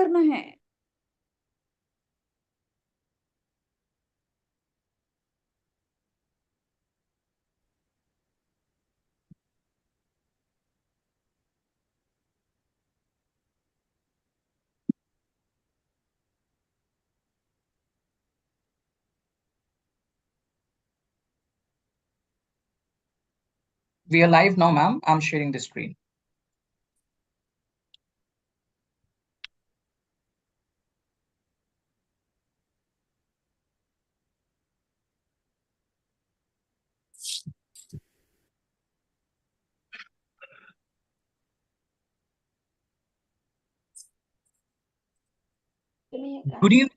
करना है? We are live now, ma'am. I'm sharing the screen. Good evening,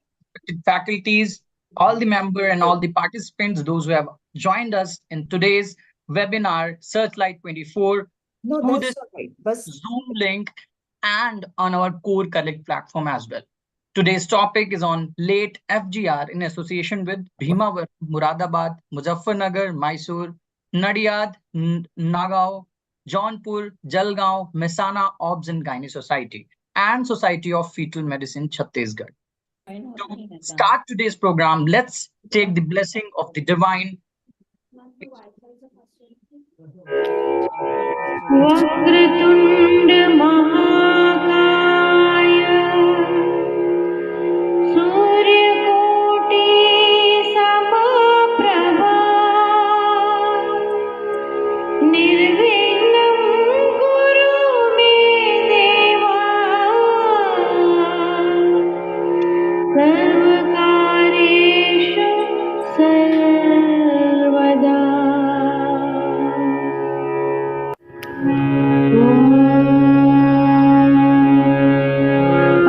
faculties, all the member and all the participants, those who have joined us in today's webinar, SearchLite 24, No, through that's this all right. Bus. Zoom link and on our Corconnect platform as well. Today's topic is on late FGR in association with Bhimavaram, Muradabad, Muzaffarnagar, Mysore, Nadiyad, Nagaon, Jaunpur, Jalgaon, Mehsana Obs and Gynae Society and Society of Fetal Medicine, Chhattisgarh. To start today's program, let's take the blessing of the divine. Vakratunda महाकाय सूर्यकोटि समप्रभा निर्विघ्नं कुरु मे देवा सर्वकार्येषु सर्वदा।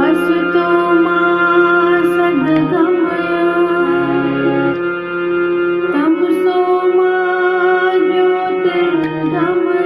असतो मा सद्गमय तमसो मा ज्योतिर्गमय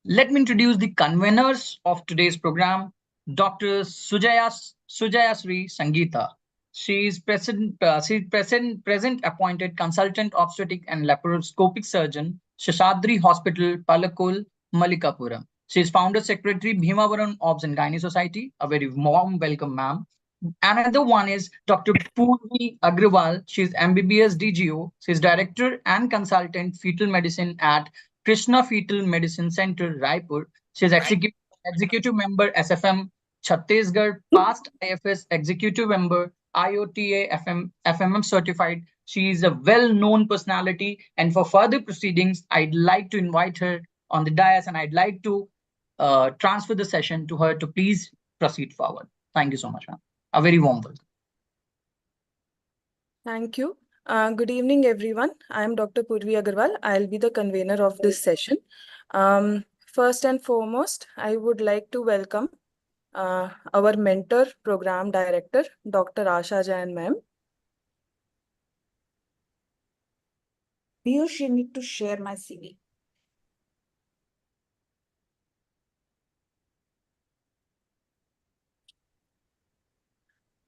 Let me introduce the conveners of today's program, Dr. Sujaya Sri Sangeeta. She is present appointed consultant obstetric and laparoscopic surgeon, Shashadri Hospital, Palakol, Malikapuram. She is founder secretary, Bhimavaram Obs and Gynae Society. A very warm welcome, ma'am. Another one is Dr. Purvi Agrawal. She is MBBS DGO. She is director and consultant fetal medicine at Krishna Fetal Medicine Center, Raipur. She is executive member SFM Chhattisgarh, past IFS executive member, IOTA FMM certified. She is a well-known personality. And for further proceedings, I'd like to invite her on the dais and I'd like to transfer the session to her to please proceed forward. Thank you so much, ma'am. A very warm welcome. Thank you. Good evening, everyone. I am Dr. Purvi Agarwal. I'll be the convener of this session. First and foremost, I would like to welcome our mentor program director, Dr. Asha Jain ma'am. Piyush, you need to share my CV.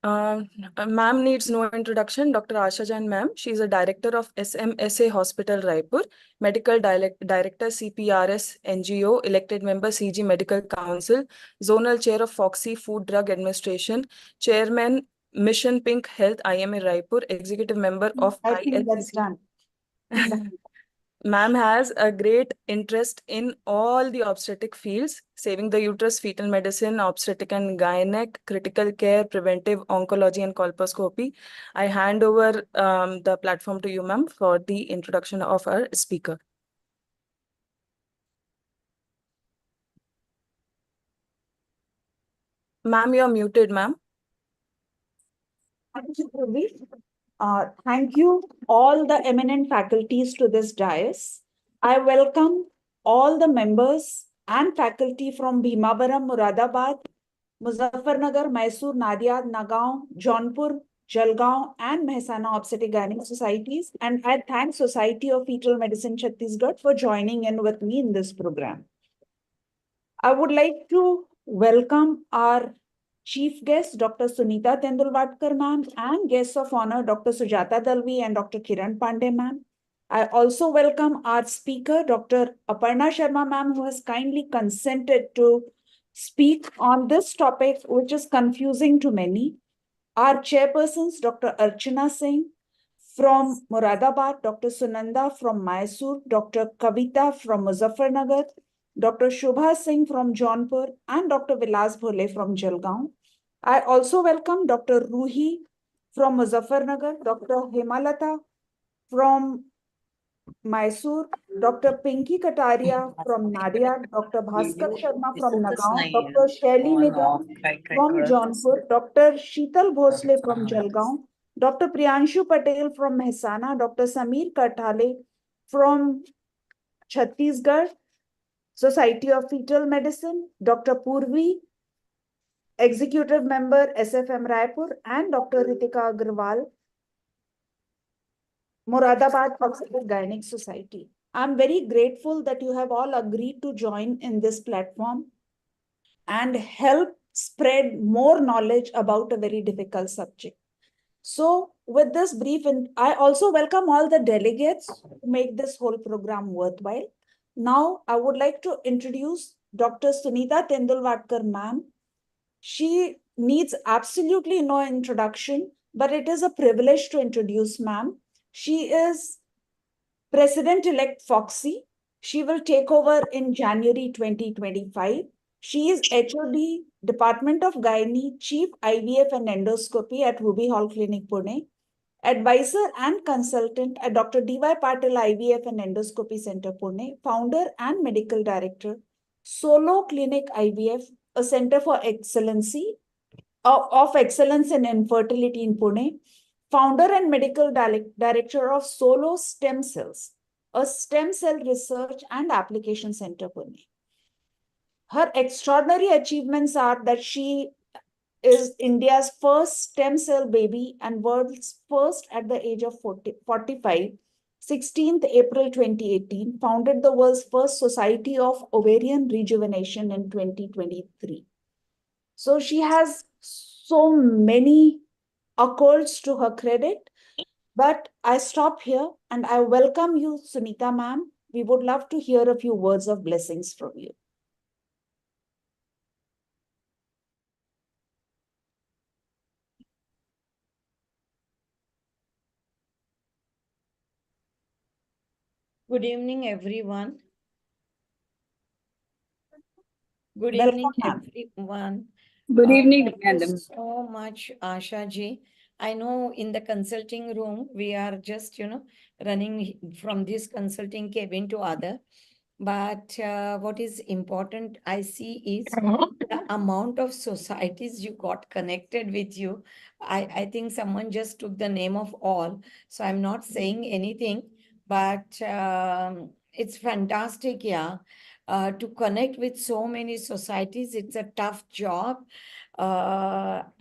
Ma'am needs no introduction. Dr. Asha Jain ma'am. She is a director of SMSA Hospital, Raipur, medical director CPRS NGO, elected member CG Medical Council, zonal chair of Foxy Food Drug Administration, chairman Mission Pink Health IMA Raipur, executive member of I think that's done. Ma'am has a great interest in all the obstetric fields, saving the uterus, fetal medicine, obstetric and gynec, critical care, preventive oncology, and colposcopy. I hand over the platform to you, ma'am, for the introduction of our speaker. Ma'am, you're muted, ma'am. Thank you, Purvi. Thank you, all the eminent faculties to this dais. I welcome all the members and faculty from Bhimavaram, Muradabad, Muzaffarnagar, Mysore, Nadiyad, Nagaon, Jaunpur, Jalgaon, and Mehsana Obstetric Gynec Societies. And I thank Society of Fetal Medicine Chhattisgarh for joining in with me in this program. I would like to welcome our chief guest, Dr. Sunita Tendulwalkar ma'am, and guests of honor, Dr. Sujata Dalvi and Dr. Kiran Pandey ma'am. I also welcome our speaker, Dr. Aparna Sharma ma'am, who has kindly consented to speak on this topic, which is confusing to many. Our chairpersons, Dr. Archana Singh from Moradabad, Dr. Sunanda from Mysore, Dr. Kavita from Muzaffarnagar, Dr. Shubha Singh from Jaunpur, and Dr. Vilas Bhole from Jalgaon. I also welcome Dr. Ruhi from Muzaffarnagar, Dr. Hemalata from Mysore, Dr. Pinky Kataria from Nadia, Dr. Bhaskar Sharma from Nagaon, Dr. Shaili Nigam from Jaunpur, Dr. Sheetal Bhosle from Jalgaon, Dr. Priyanshu Patel from Mehsana, Dr. Sameer Kathale from Chhattisgarh Society of Fetal Medicine, Dr. Purvi, Executive Member SFM Raipur, and Dr. Ritika Agarwal, Moradabad Obstetric Gynec Society. I'm very grateful that you have all agreed to join in this platform and help spread more knowledge about a very difficult subject. So with this brief, I also welcome all the delegates to make this whole program worthwhile. Now, I would like to introduce Dr. Sunita Tendulwalkar ma'am. She needs absolutely no introduction, but it is a privilege to introduce ma'am. She is President-elect Foxy. She will take over in January 2025. She is HOD, Department of Gynae, Chief IVF and Endoscopy at Ruby Hall Clinic, Pune. Advisor and consultant at Dr. D.Y. Patil IVF and Endoscopy Center, Pune. Founder and Medical Director, Solo Clinic IVF, a center for excellency of excellence in infertility in Pune. Founder and Medical Director of Solo Stem Cells, a stem cell research and application center, Pune. Her extraordinary achievements are that she is India's first stem cell baby and world's first at the age of 45, 16th April 2018, founded the world's first Society of Ovarian Rejuvenation in 2023. So she has so many accolades to her credit, but I stop here and I welcome you, Sunita ma'am. We would love to hear a few words of blessings from you. Good evening, everyone. Good Welcome, evening, ma'am. everyone. Good evening, Thank you madam. so much, Asha ji. I know in the consulting room, we are just, running from this consulting cabin to other. But what is important, I see, is the amount of societies you got connected with you. I think someone just took the name of all. So I'm not saying anything, but it's fantastic, yeah. To connect with so many societies, it's a tough job.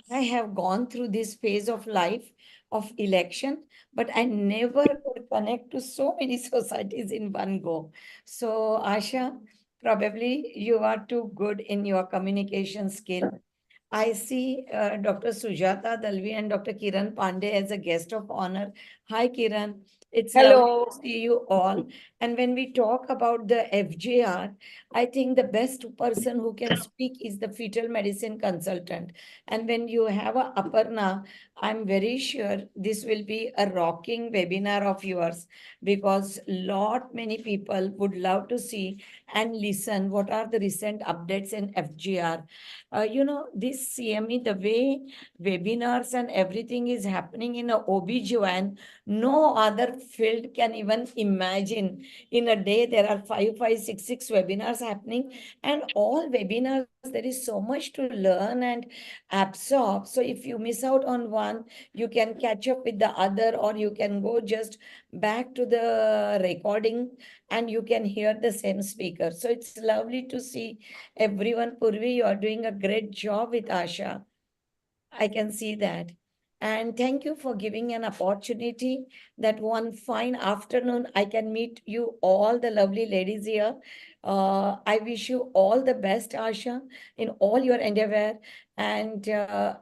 I have gone through this phase of life of election, but I never could connect to so many societies in one go. So, Asha, probably you are too good in your communication skill. I see Dr. Sujata Dalvi and Dr. Kiran Pandey as a guest of honor. Hi, Kiran. It's lovely Hello. to see you all. And when we talk about the FJR, I think the best person who can speak is the fetal medicine consultant. And when you have a Aparna, I'm very sure this will be a rocking webinar of yours because lot many people would love to see and listen what are the recent updates in FGR. This CME, the way webinars and everything is happening in a OB/GYN, no other field can even imagine. In a day, there are 5, 5, 6 webinars happening, and all webinars, there is so much to learn and absorb. So if you miss out on one, you can catch up with the other, or you can go just back to the recording and you can hear the same speaker. So it's lovely to see everyone. Purvi, you are doing a great job with Asha. I can see that. And thank you for giving an opportunity that one fine afternoon I can meet you all the lovely ladies here. I wish you all the best, Asha, in all your endeavor. And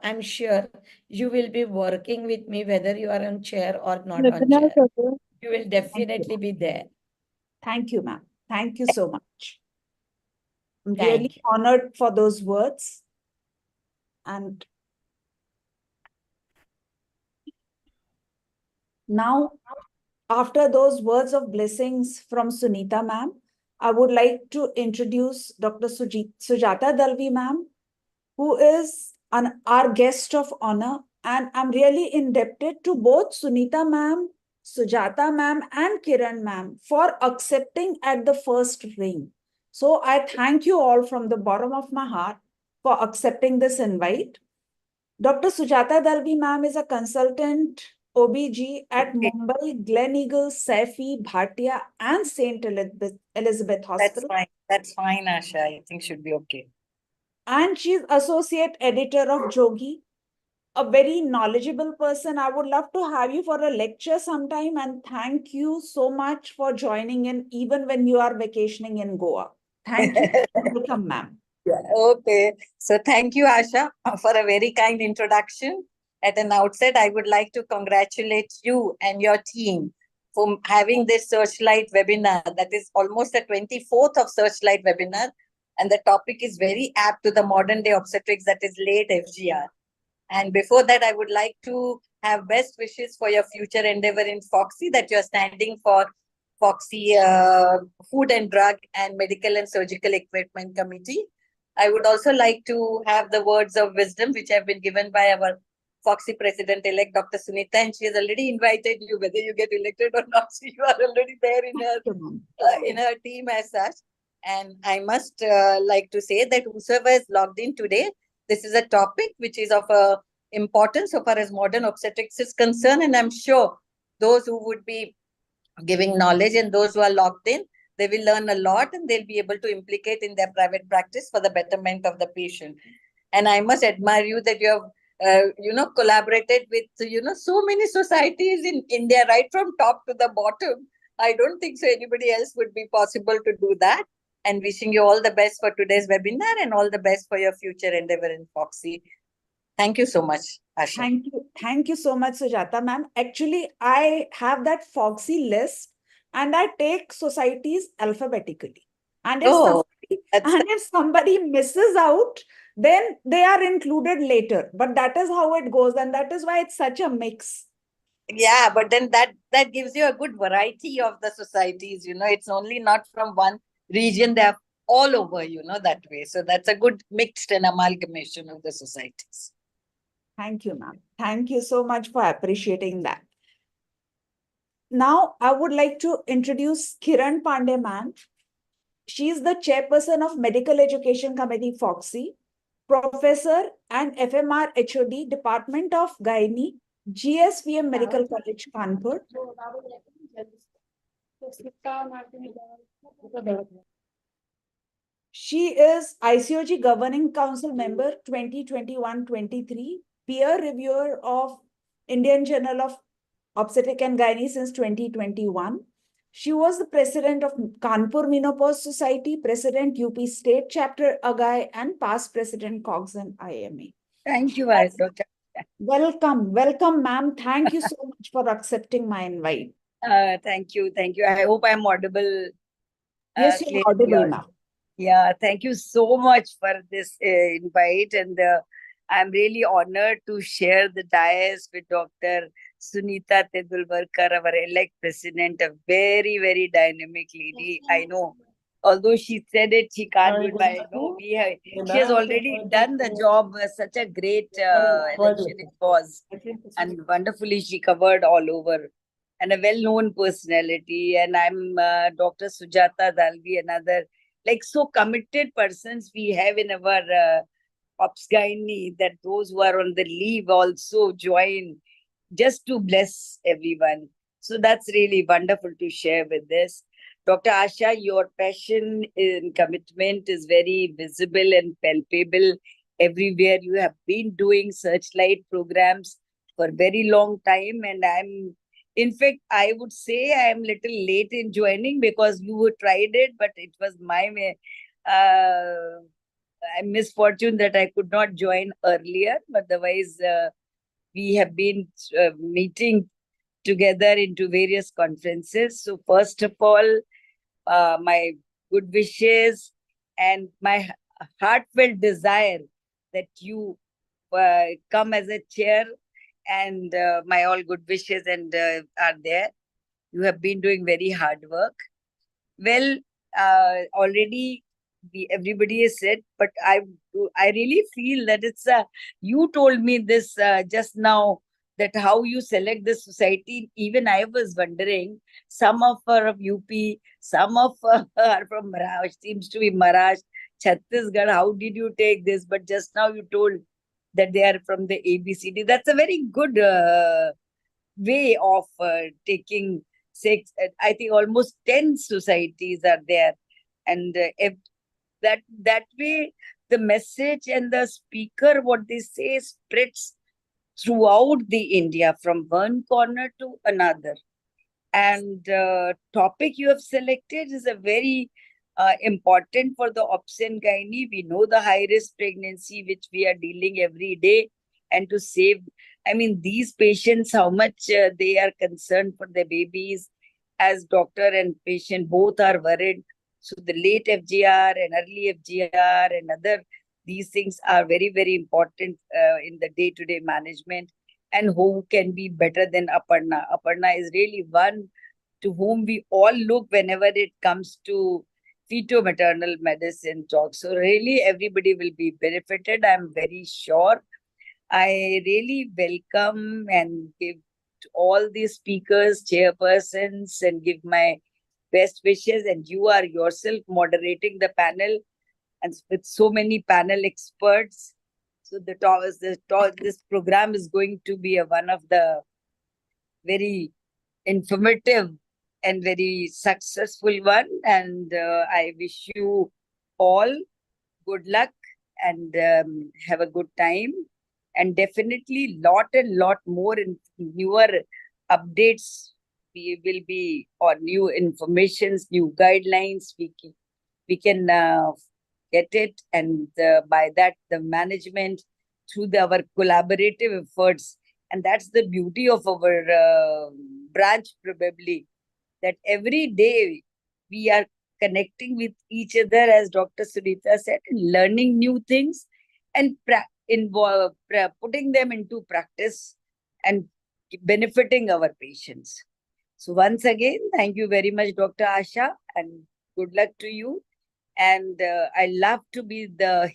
I'm sure you will be working with me, whether you are on chair or not on chair. You will definitely be there. Thank you, ma'am. Thank you so much. I'm Thank really you. honored for those words. And now, after those words of blessings from Sunita ma'am, I would like to introduce Dr. Sujata Dalvi ma'am, who is our guest of honor. And I'm really indebted to both Sunita ma'am, Sujata ma'am, and Kiran ma'am for accepting at the first ring. So I thank you all from the bottom of my heart for accepting this invite. Dr. Sujata Dalvi ma'am is a consultant OBG at Mumbai, Gleneagles, Saifi, Bhatia, and St. Elizabeth Hospital. That's fine, Asha. I think should be okay. And she's associate editor of Jogi, a very knowledgeable person. I would love to have you for a lecture sometime, and thank you so much for joining in even when you are vacationing in Goa. Thank you. Welcome, ma'am. Yeah, okay. So thank you, Asha, for a very kind introduction. At an outset, I would like to congratulate you and your team for having this SearchLite webinar. That is almost the 24th of SearchLite webinar. And the topic is very apt to the modern day obstetrics, that is late FGR. And before that, I would like to have best wishes for your future endeavor in Foxy, that you're standing for Foxy Food and Drug and Medical and Surgical Equipment Committee. I would also like to have the words of wisdom which have been given by our Foxy President-elect, Dr. Sunita, and she has already invited you, whether you get elected or not. So you are already there in her team as such. And I must like to say that whosoever is logged in today, this is a topic which is of importance so far as modern obstetrics is concerned. And I'm sure those who would be giving knowledge and those who are logged in, they will learn a lot and they'll be able to implicate in their private practice for the betterment of the patient. And I must admire you that you have, collaborated with, so many societies in India, right from top to the bottom. I don't think so anybody else would be possible to do that. And wishing you all the best for today's webinar and all the best for your future endeavor in Foxy. Thank you so much, Asha. Thank you. Thank you so much, Sujata ma'am. Actually, I have that Foxy list and I take societies alphabetically. And if somebody misses out, then they are included later. But that is how it goes. And that is why it's such a mix. Yeah, but then that gives you a good variety of the societies. It's only not from one region. They are all over, that way. So that's a good mixed and amalgamation of the societies. Thank you, ma'am. Thank you so much for appreciating that. Now, I would like to introduce Kiran Pandey, ma'am. She is the chairperson of Medical Education Committee, Foxy, professor and FMR HOD, Department of Gynae, GSVM Medical College, Kanpur. She is ICOG Governing Council member 2021-23, peer reviewer of Indian Journal of Obstetric and Gynae since 2021. She was the president of Kanpur Menopause Society, president UP State Chapter Agai, and past president Cogs and IMA. Thank you, Dr. Welcome, ma'am. Thank you so much for accepting my invite. Thank you. I hope I'm audible. Yes, you're audible, ma'am. Yeah, thank you so much for this invite, and I'm really honored to share the dais with Dr. Sunita Tendulkar, our elect president, a very, very dynamic lady. I know, although she said it, she can't do it, but I know she has already done the job. Such a great election it was, and wonderfully she covered all over. And a well-known personality. And I'm Dr. Sujata Dalvi, another so committed persons we have in our Ops Gynae, that those who are on the leave also join just to bless everyone. So that's really wonderful to share with this. Dr. Asha, your passion and commitment is very visible and palpable everywhere. You have been doing SearchLite programs for very long time, and in fact, I would say I am little late in joining because you tried it, but it was my uh, misfortune that I could not join earlier. Otherwise, we have been meeting together into various conferences. So first of all, my good wishes and my heartfelt desire that you come as a chair, and my all good wishes and are there. You have been doing very hard work. Well, already everybody has said, but I really feel that it's you told me this just now, that how you select the society. Even I was wondering, some of are of UP, some of are from Maharashtra, seems to be Maharashtra, Chhattisgarh. How did you take this? But just now you told that they are from the ABCD. That's a very good way of taking six. I think almost 10 societies are there, and if that way the message and the speaker, what they say, spreads throughout the India from one corner to another. And topic you have selected is a very important for the obs and gynae. We know the high risk pregnancy which we are dealing every day, and to save, I mean, these patients, how much they are concerned for their babies. As doctor and patient both are worried. So the late FGR and early FGR and other, these things are very, very important in the day-to-day management. And who can be better than Aparna? Aparna is really one to whom we all look whenever it comes to feto-maternal medicine talk. So really everybody will be benefited, I'm very sure. I really welcome and give to all the speakers, chairpersons, and give my best wishes. And you are yourself moderating the panel, and with so many panel experts. So this program is going to be one of the very informative and very successful one. And I wish you all good luck and have a good time. And definitely lot more in newer updates. We will be on new informations, new guidelines. We can get it, and by that the management through our collaborative efforts. And that's the beauty of our branch, probably, that every day we are connecting with each other, as Dr. Sunita said, and learning new things and putting them into practice and benefiting our patients. So once again, thank you very much, Dr. Asha, and good luck to you. And I love to be the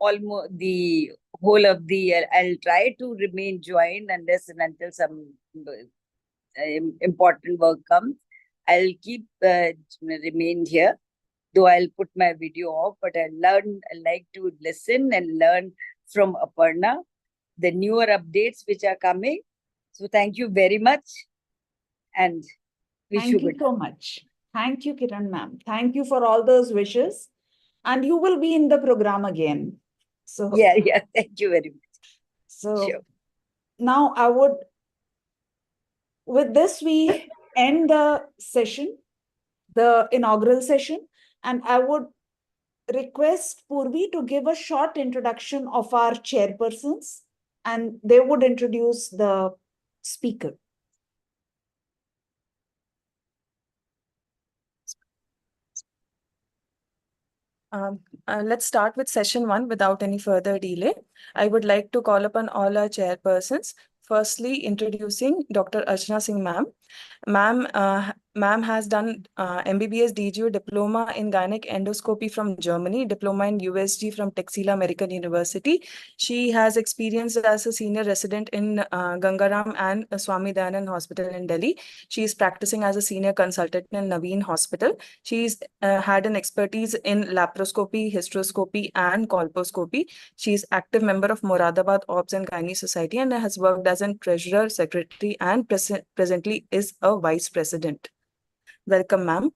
whole of the. I'll try to remain joined unless and until some important work comes. I'll keep remain here, though I'll put my video off. But I like to listen and learn from Aparna the newer updates which are coming. So thank you very much, and wish you Thank you good. so much. Thank you, Kiran ma'am. Thank you for all those wishes. And you will be in the program again. So Yeah, thank you very much. So Sure. now with this, we end the session, the inaugural session, and I would request Purvi to give a short introduction of our chairpersons, and they would introduce the speaker. Let's start with session 1 without any further delay. I would like to call upon all our chairpersons. Firstly, introducing Dr. Archana Singh ma'am. Ma'am has done MBBS DGU diploma in gynec endoscopy from Germany, diploma in USG from Texila American University. She has experience as a senior resident in Gangaram and Swami Dayanand Hospital in Delhi. She is practicing as a senior consultant in Naveen Hospital. She's had an expertise in laparoscopy, hysteroscopy, and colposcopy. She is active member of Moradabad Obs and Gynae Society and has worked as a treasurer, secretary, and presently is a vice president. Welcome, ma'am.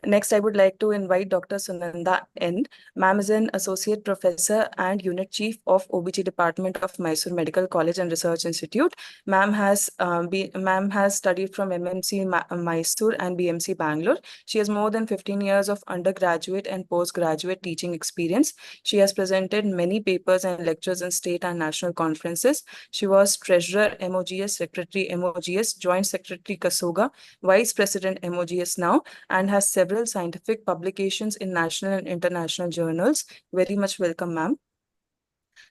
Next, I would like to invite Dr. Sunanda N. Ma'am is an associate professor and unit chief of OBG department of Mysore Medical College and Research Institute. Ma'am has studied from MMC Mysore and BMC Bangalore. She has more than 15 years of undergraduate and postgraduate teaching experience. She has presented many papers and lectures in state and national conferences. She was Treasurer MOGS, Secretary MOGS, Joint Secretary Kasoga, Vice President MOGS now, and has several scientific publications in national and international journals. Very much welcome, ma'am.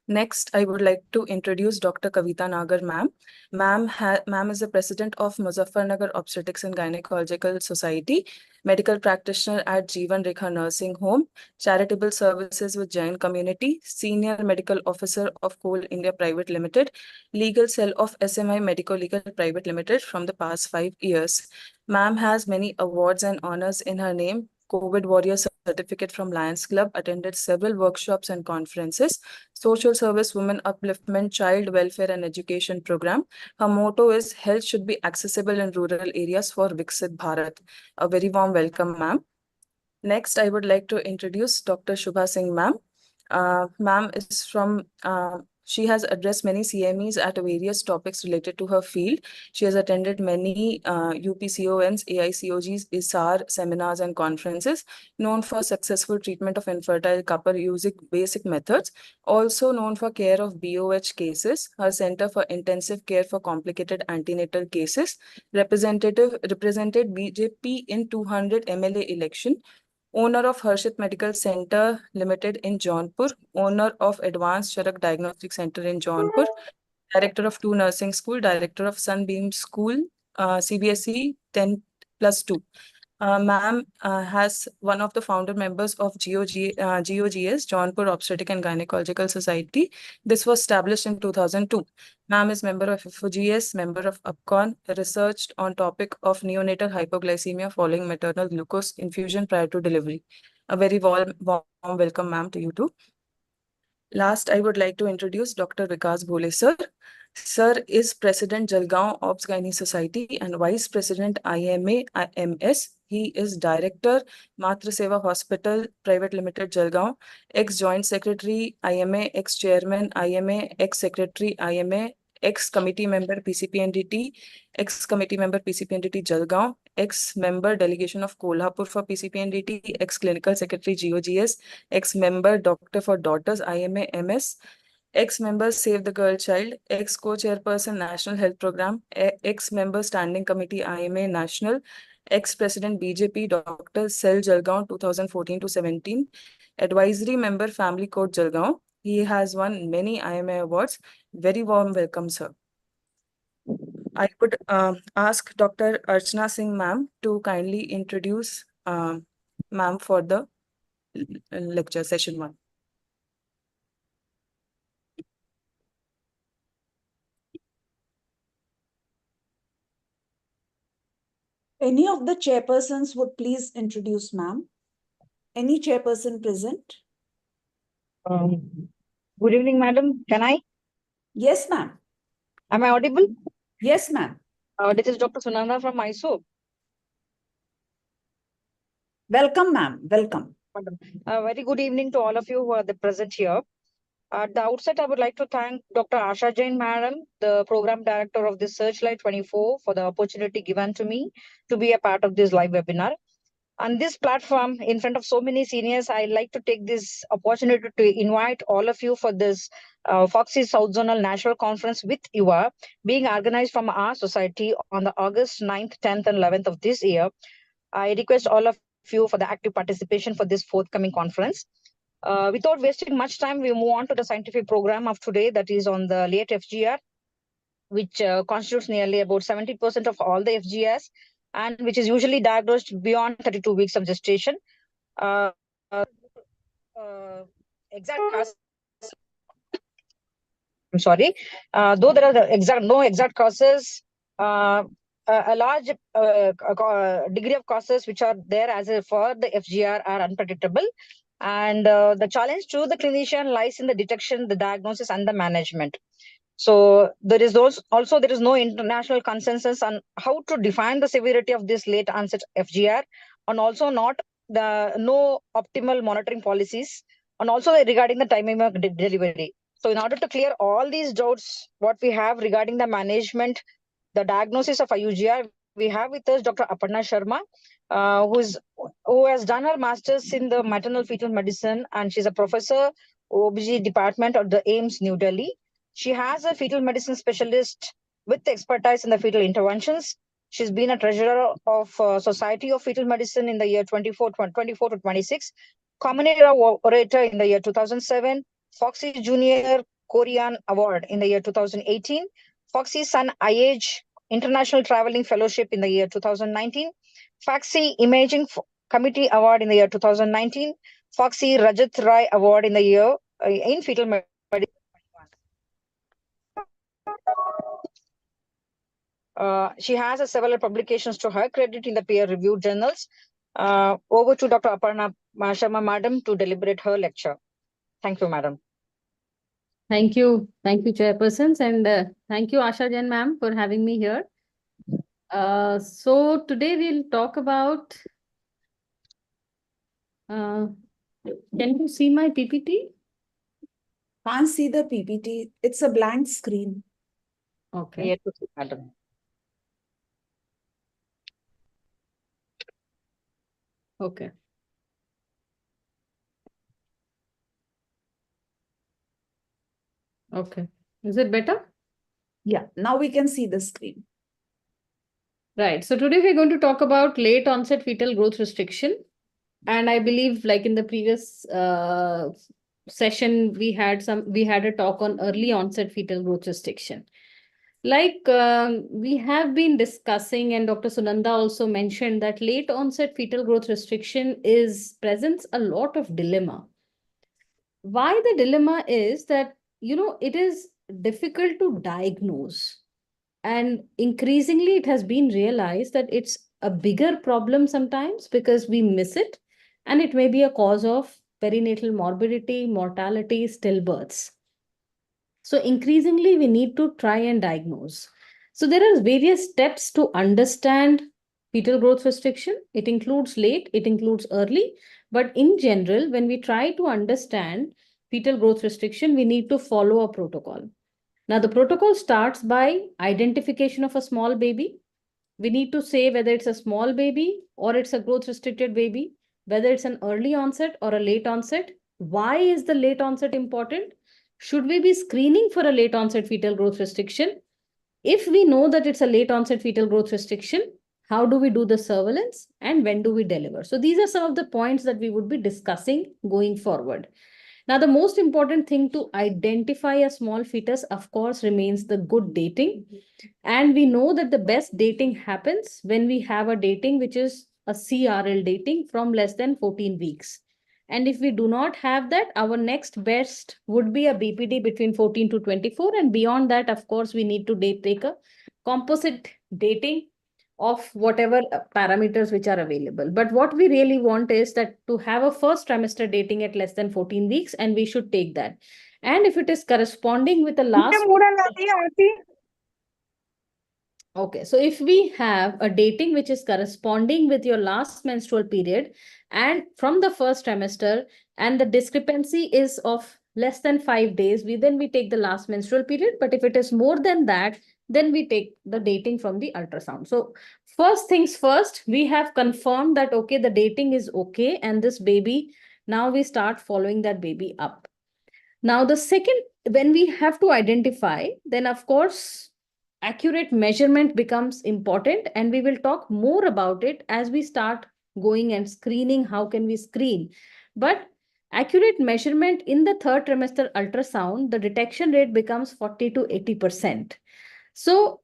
Next, I would like to introduce Dr. Kavita Nagar, ma'am. Ma'am is the president of Muzaffarnagar Obstetrics and Gynecological Society, medical practitioner at Jeevan Rekha Nursing Home, charitable services with Jain Community, senior medical officer of Coal India Private Limited, legal cell of SMI Medico Legal Private Limited from the past 5 years. Ma'am has many awards and honors in her name. COVID Warrior Certificate from Lions Club, attended several workshops and conferences, social service, women upliftment, child welfare and education program. Her motto is health should be accessible in rural areas for Viksit Bharat. A very warm welcome, ma'am. Next, I would like to introduce Dr. Shubha Singh, ma'am. Ma'am is from, she has addressed many CMEs at various topics related to her field. She has attended many UPCONs, AICOGs, ISAR seminars and conferences, known for successful treatment of infertile couple using basic methods, also known for care of BOH cases. Her Center for Intensive Care for Complicated Antenatal Cases represented BJP in 200 MLA election. Owner of Harshit Medical Center Limited in Jaunpur, owner of Advanced Charak Diagnostic Center in Jaunpur, director of 2 Nursing School, director of Sunbeam School, CBSE 10+2. Ma'am has one of the founder members of GOGS, Jaunpur Obstetric and Gynecological Society. This was established in 2002. Ma'am is member of FOGS, member of UPCON, researched on topic of neonatal hypoglycemia following maternal glucose infusion prior to delivery. A very warm welcome, ma'am, to you too. Last, I would like to introduce Dr. Vikas Bhole, sir. Sir is President Jalgaon Obs Gynae Society and Vice President IMA IMS. He is Director Matra Seva Hospital Private Limited Jalgaon, ex-Joint Secretary IMA, ex-Chairman IMA, ex-Secretary IMA, ex-Committee Member PCPNDT, ex-Committee Member PCPNDT Jalgaon, ex-Member Delegation of Kolhapur for PCPNDT, ex-Clinical Secretary GOGS, ex-Member Doctor for Daughters IMA MS, ex-member Save the Girl Child, ex-co-chairperson National Health Program, ex-member Standing Committee IMA National, ex-president BJP Dr. Cell Jalgaon 2014 to 17, advisory member Family Court Jalgaon. He has won many IMA awards. Very warm welcome, sir. I would ask Dr. Archana Singh, ma'am, to kindly introduce ma'am for the lecture session 1. Any of the chairpersons would please introduce ma'am. Any chairperson present? Good evening, madam. Can I? Yes, ma'am. Am I audible? Yes, ma'am. This is Dr. Sunanda from Mysore. Welcome, ma'am. Welcome. Very good evening to all of you who are present here. At the outset, I would like to thank Dr. Asha Jain, madam, the program director of this SearchLite 24, for the opportunity given to me to be a part of this live webinar. On this platform, in front of so many seniors, I like to take this opportunity to invite all of you for this Foxy South Zonal National Conference with UA, being organized from our society on the August 9th, 10th, and 11th of this year. I request all of you for the active participation for this forthcoming conference. Without wasting much time, we move on to the scientific program of today, that is on the late FGR, which constitutes nearly about 70% of all the FGRs, and which is usually diagnosed beyond 32 weeks of gestation. Exact causes, I'm sorry, though there are no exact causes, a large degree of causes which are there as for the FGR are unpredictable. And the challenge to the clinician lies in the detection, the diagnosis, and the management. So there is no international consensus on how to define the severity of this late onset FGR and also no optimal monitoring policies, and also regarding the timing of delivery. So in order to clear all these doubts, what we have regarding the management, the diagnosis of IUGR, we have with us Dr. Aparna Sharma, who has done her master's in the maternal fetal medicine, and she's a professor OBG department at the AIMS New Delhi. She has a fetal medicine specialist with expertise in the fetal interventions. She's been a treasurer of Society of Fetal Medicine in the year 24 to 26, Common Era Orator in the year 2007, Foxy Junior Korean Award in the year 2018, Foxy Sun IAGE International Traveling Fellowship in the year 2019, Foxy Imaging Committee Award in the year 2019, Foxy Rajat Rai Award in the year in fetal medicine. She has several publications to her credit in the peer-reviewed journals. Over to Dr. Aparna Sharma, madam, to deliberate her lecture. Thank you, madam. Thank you, chairpersons, and thank you, Asha Jain ma'am, for having me here. So today we'll talk about. Can you see my PPT? Can't see the PPT. It's a blank screen. Okay. Yes, madam. Okay. Okay. Is it better? Yeah, now we can see the screen. Right. So today we're going to talk about late onset fetal growth restriction. And I believe, like in the previous session, we had a talk on early onset fetal growth restriction. Like we have been discussing, and Dr. Sunanda also mentioned that late onset fetal growth restriction presents a lot of dilemma. Why the dilemma is that, it is difficult to diagnose. And increasingly, it has been realized that it's a bigger problem sometimes because we miss it. And it may be a cause of perinatal morbidity, mortality, stillbirths. So increasingly, we need to try and diagnose. So there are various steps to understand fetal growth restriction. It includes late, it includes early. But in general, when we try to understand fetal growth restriction, we need to follow a protocol. Now, the protocol starts by identification of a small baby. We need to say whether it's a small baby or it's a growth restricted baby, whether it's an early onset or a late onset. Why is the late onset important? Should we be screening for a late onset fetal growth restriction? If we know that it's a late onset fetal growth restriction, how do we do the surveillance and when do we deliver? So these are some of the points that we would be discussing going forward. Now, the most important thing to identify a small fetus, of course, remains the good dating. And we know that the best dating happens when we have a dating which is a CRL dating from less than 14 weeks. And if we do not have that, our next best would be a BPD between 14 to 24. And beyond that, of course, we need to take a composite dating of whatever parameters which are available. But what we really want is that to have a first trimester dating at less than 14 weeks, and we should take that. And if it is corresponding with the last... Okay, so if we have a dating which is corresponding with your last menstrual period and from the first trimester, and the discrepancy is of less than 5 days, then we take the last menstrual period. But if it is more than that, then we take the dating from the ultrasound. So first things first, we have confirmed that, okay, the dating is okay. And this baby, now we start following that baby up. Now, the second, when we have to identify, then of course, accurate measurement becomes important, and we will talk more about it as we start going and screening. How can we screen? But accurate measurement in the third trimester ultrasound, the detection rate becomes 40 to 80%. So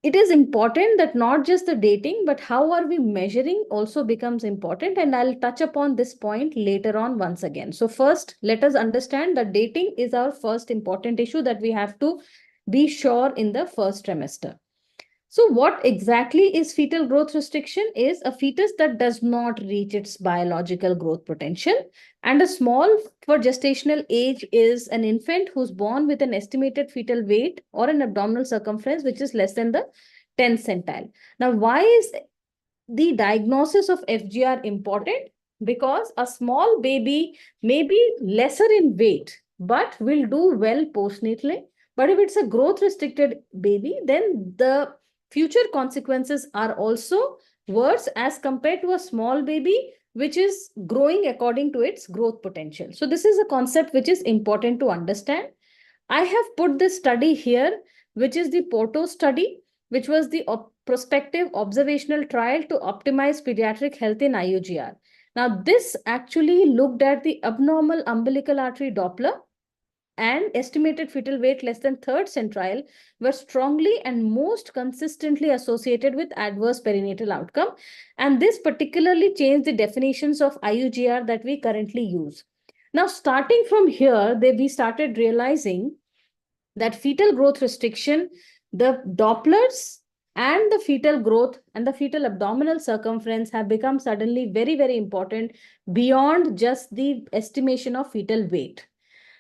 it is important that not just the dating, but how are we measuring also becomes important. And I'll touch upon this point later on once again. So first, let us understand that dating is our first important issue that we have to be sure in the first trimester. So what exactly is fetal growth restriction? Is a fetus that does not reach its biological growth potential. And a small for gestational age is an infant who's born with an estimated fetal weight or an abdominal circumference which is less than the 10th centile. Now, why is the diagnosis of FGR important? Because a small baby may be lesser in weight, but will do well postnatally. But if it's a growth restricted baby, then the future consequences are also worse as compared to a small baby, which is growing according to its growth potential. So this is a concept which is important to understand. I have put this study here, which is the Porto study, which was the prospective observational trial to optimize pediatric health in IUGR. Now, this actually looked at the abnormal umbilical artery Doppler and estimated fetal weight less than third centile were strongly and most consistently associated with adverse perinatal outcome. And this particularly changed the definitions of IUGR that we currently use. Now, starting from here, we started realizing that fetal growth restriction, the Dopplers and the fetal growth and the fetal abdominal circumference have become suddenly very, very important beyond just the estimation of fetal weight.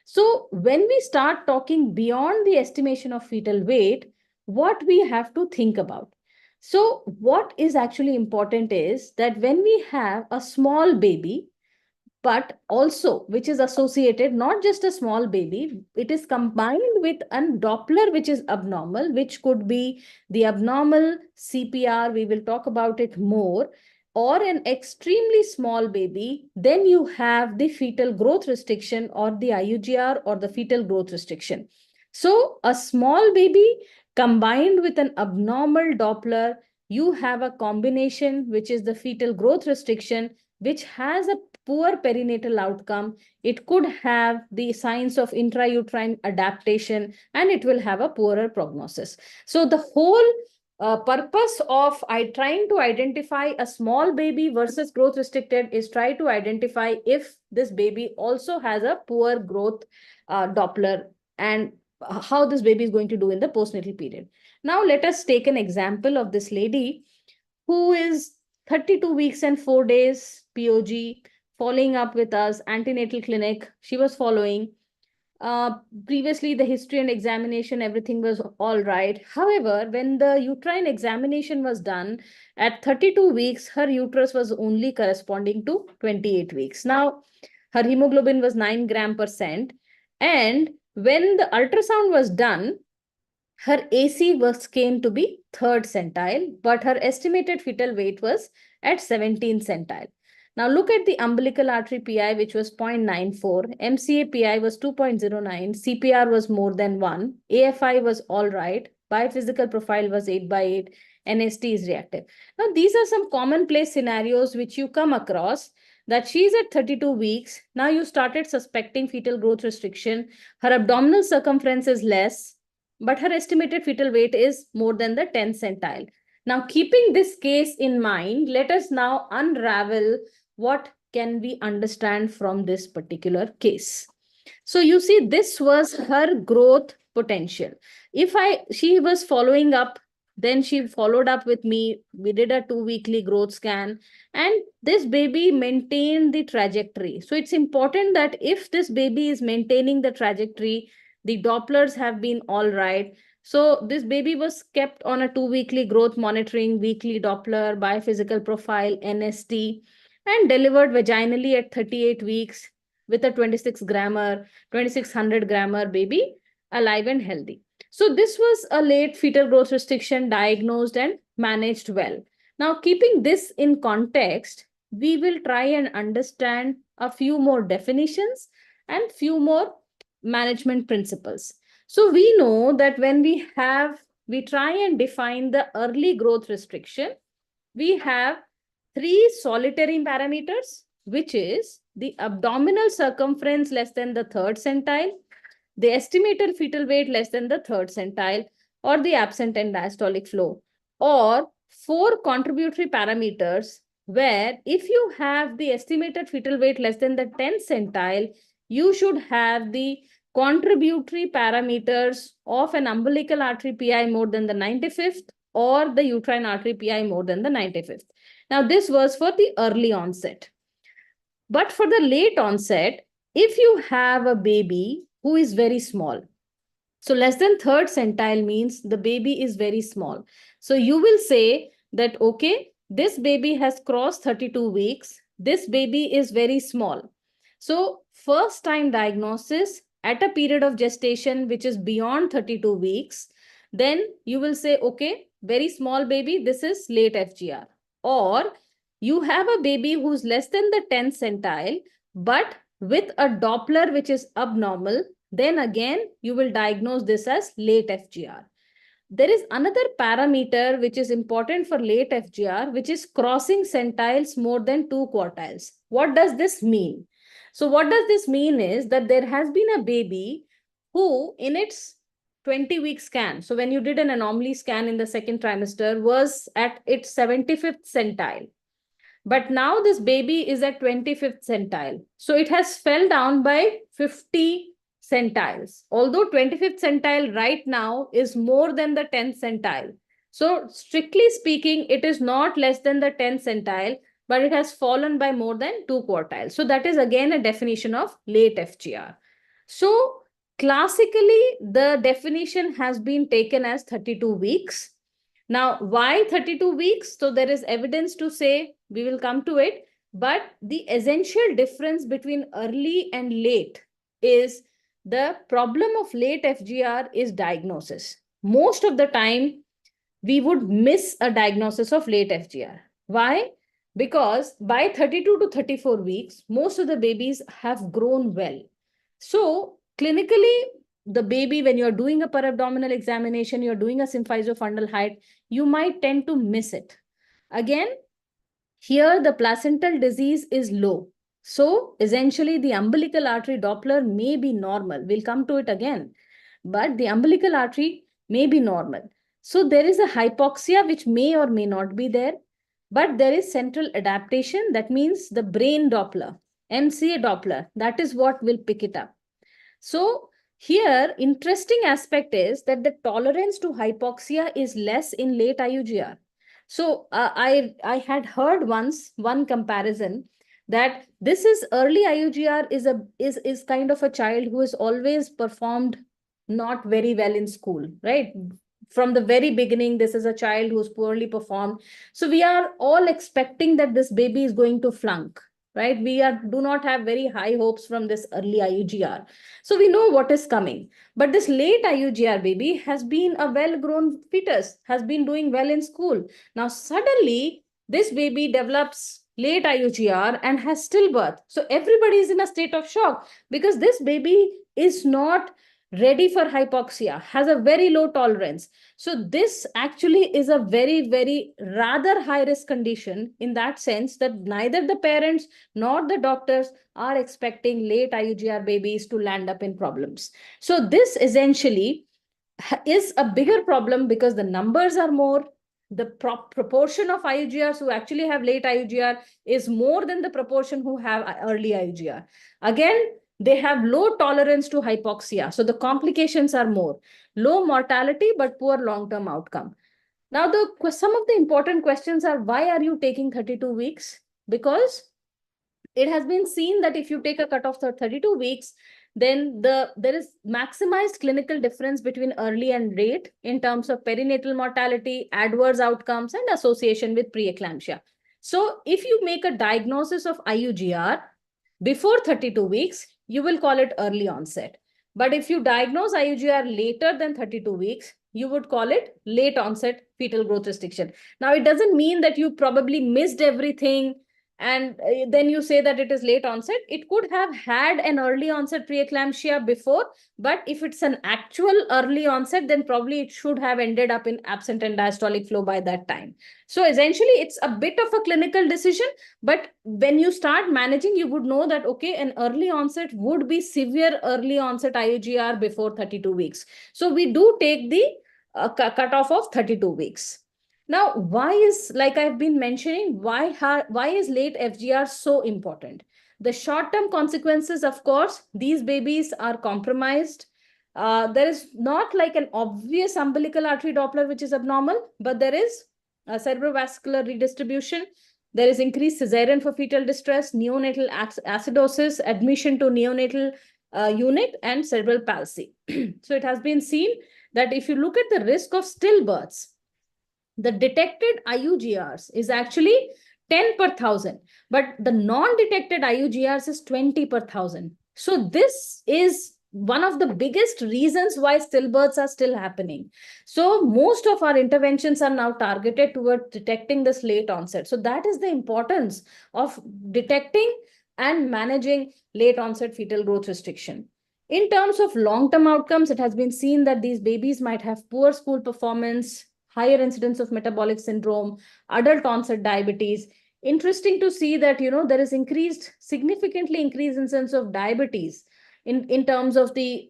So when we start talking beyond the estimation of fetal weight, what we have to think about? So what is actually important is that when we have a small baby, but also which is associated, not just a small baby, it is combined with a Doppler which is abnormal, which could be the abnormal CPR, we will talk about it more, or an extremely small baby, then you have the fetal growth restriction or the IUGR or the fetal growth restriction. So a small baby combined with an abnormal Doppler, you have a combination which is the fetal growth restriction, which has a poor perinatal outcome. It could have the signs of intrauterine adaptation, and it will have a poorer prognosis. So the whole purpose of trying to identify a small baby versus growth restricted is try to identify if this baby also has a poor growth Doppler and how this baby is going to do in the postnatal period. Now let us take an example of this lady who is 32 weeks and 4 days POG, following up with us, antenatal clinic. She was following. Previously, the history and examination, everything was all right. However, when the uterine examination was done at 32 weeks, her uterus was only corresponding to 28 weeks. Now, her hemoglobin was 9 gram%. And when the ultrasound was done, her AC came to be third centile, but her estimated fetal weight was at 17th centile. Now look at the umbilical artery PI, which was 0.94, MCA PI was 2.09, CPR was more than 1, AFI was all right, biophysical profile was 8/8, NST is reactive. Now these are some commonplace scenarios which you come across, that she's at 32 weeks. Now you started suspecting fetal growth restriction. Her abdominal circumference is less, but her estimated fetal weight is more than the 10th centile. Now, keeping this case in mind, let us now unravel what can we understand from this particular case. So you see, this was her growth potential. She was following up, then she followed up with me. We did a 2-weekly growth scan, and this baby maintained the trajectory. So it's important that if this baby is maintaining the trajectory, the Dopplers have been all right. So this baby was kept on a 2-weekly growth monitoring, weekly Doppler, biophysical profile, NST, and delivered vaginally at 38 weeks with a 2600 grammer baby, alive and healthy. So this was a late fetal growth restriction, diagnosed and managed well. Now, keeping this in context, we will try and understand a few more definitions and few more management principles. So we know that when we try and define the early growth restriction, we have 3 solitary parameters, which is the abdominal circumference less than the third centile, the estimated fetal weight less than the third centile, or the absent end diastolic flow, or 4 contributory parameters, where if you have the estimated fetal weight less than the 10th centile, you should have the contributory parameters of an umbilical artery PI more than the 95th or the uterine artery PI more than the 95th. Now, this was for the early onset. But for the late onset, if you have a baby who is very small, so less than third centile means the baby is very small. So you will say that, okay, this baby has crossed 32 weeks. This baby is very small. So first time diagnosis at a period of gestation which is beyond 32 weeks, then you will say, okay, very small baby, this is late FGR. Or you have a baby who's less than the 10th centile, but with a Doppler which is abnormal, then again, you will diagnose this as late FGR. There is another parameter which is important for late FGR, which is crossing centiles more than 2 quartiles. What does this mean? So what does this mean is that there has been a baby who in its 20-week scan, so when you did an anomaly scan in the second trimester, was at its 75th centile. But now this baby is at 25th centile. So it has fell down by 50 centiles. Although 25th centile right now is more than the 10th centile. So strictly speaking, it is not less than the 10th centile, but it has fallen by more than 2 quartiles. So that is again a definition of late FGR. So classically, the definition has been taken as 32 weeks. Now, why 32 weeks? So there is evidence to say, we will come to it, but the essential difference between early and late is the problem of late FGR is diagnosis. Most of the time, we would miss a diagnosis of late FGR. Why? Because by 32 to 34 weeks, most of the babies have grown well. So clinically, the baby, when you're doing a per-abdominal examination, you're doing a symphysiofundal height, you might tend to miss it. Again, here the placental disease is low. So essentially the umbilical artery Doppler may be normal. We'll come to it again. But the umbilical artery may be normal. So there is a hypoxia which may or may not be there. But there is central adaptation. That means the brain Doppler, MCA Doppler, that is what will pick it up. So here, interesting aspect is that the tolerance to hypoxia is less in late IUGR. So I had heard once one comparison that this is early IUGR is kind of a child who has always performed not very well in school, right? From the very beginning, this is a child who's poorly performed. So we are all expecting that this baby is going to flunk, right? We do not have very high hopes from this early IUGR. So we know what is coming. But this late IUGR baby has been a well-grown fetus, has been doing well in school. Now suddenly, this baby develops late IUGR and has stillbirth. So everybody is in a state of shock because this baby is not ready for hypoxia, has a very low tolerance. So this actually is a very, very rather high risk condition in that sense that neither the parents nor the doctors are expecting late IUGR babies to land up in problems. So this essentially is a bigger problem because the numbers are more. The proportion of IUGRs who actually have late IUGR is more than the proportion who have early IUGR. Again, they have low tolerance to hypoxia. So the complications are more. Low mortality, but poor long-term outcome. Now, some of the important questions are, why are you taking 32 weeks? Because it has been seen that if you take a cutoff for 32 weeks, then there is maximized clinical difference between early and late in terms of perinatal mortality, adverse outcomes, and association with preeclampsia. So if you make a diagnosis of IUGR before 32 weeks, you will call it early onset. But if you diagnose IUGR later than 32 weeks, you would call it late onset fetal growth restriction. Now, it doesn't mean that you probably missed everything and then you say that it is late onset. It could have had an early onset preeclampsia before, but if it's an actual early onset, then probably it should have ended up in absent and diastolic flow by that time. So essentially, it's a bit of a clinical decision, but when you start managing, you would know that, okay, an early onset would be severe early onset IUGR before 32 weeks. So we do take the cutoff of 32 weeks. Now, why is, like I've been mentioning, why is late FGR so important? The short-term consequences, of course, these babies are compromised. There is not like an obvious umbilical artery Doppler, which is abnormal, but there is a cerebrovascular redistribution. There is increased cesarean for fetal distress, neonatal acidosis, admission to neonatal unit, and cerebral palsy. So it has been seen that if you look at the risk of stillbirths, the detected IUGRs is actually 10 per thousand, but the non-detected IUGRs is 20 per thousand. So this is one of the biggest reasons why stillbirths are still happening. So most of our interventions are now targeted towards detecting this late onset. So that is the importance of detecting and managing late onset fetal growth restriction. In terms of long-term outcomes, it has been seen that these babies might have poor school performance, higher incidence of metabolic syndrome, adult onset diabetes. Interesting to see that, there is significantly increased incidence of diabetes in terms of the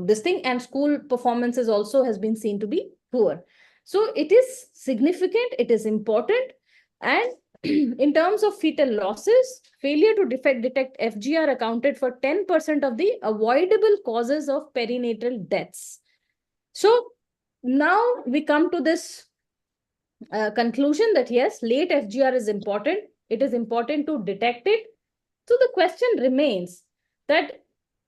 this thing, and school performances also has been seen to be poor. So it is significant, it is important. And in terms of fetal losses, failure to detect FGR accounted for 10% of the avoidable causes of perinatal deaths. So now we come to this conclusion that yes, late FGR is important. It is important to detect it. So the question remains that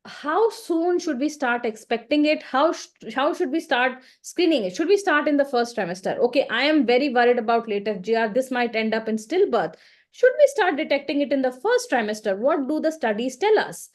how soon should we start expecting it? How should we start screening it? Should we start in the first trimester? Okay, I am very worried about late FGR. This might end up in stillbirth. Should we start detecting it in the first trimester? What do the studies tell us?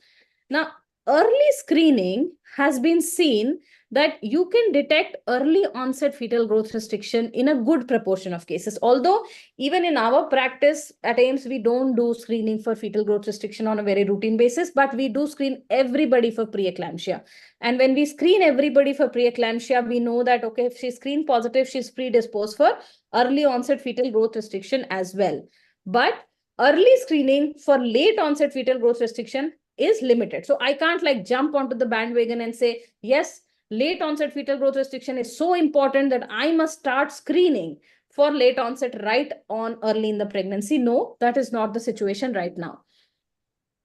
Now, early screening has been seen that you can detect early onset fetal growth restriction in a good proportion of cases. Although even in our practice at AIIMS, we don't do screening for fetal growth restriction on a very routine basis, but we do screen everybody for preeclampsia. And when we screen everybody for preeclampsia, we know that, okay, if she's screen positive, she's predisposed for early onset fetal growth restriction as well. But early screening for late onset fetal growth restriction is limited. So I can't like jump onto the bandwagon and say, yes, late onset fetal growth restriction is so important that I must start screening for late onset right on early in the pregnancy. No, that is not the situation right now.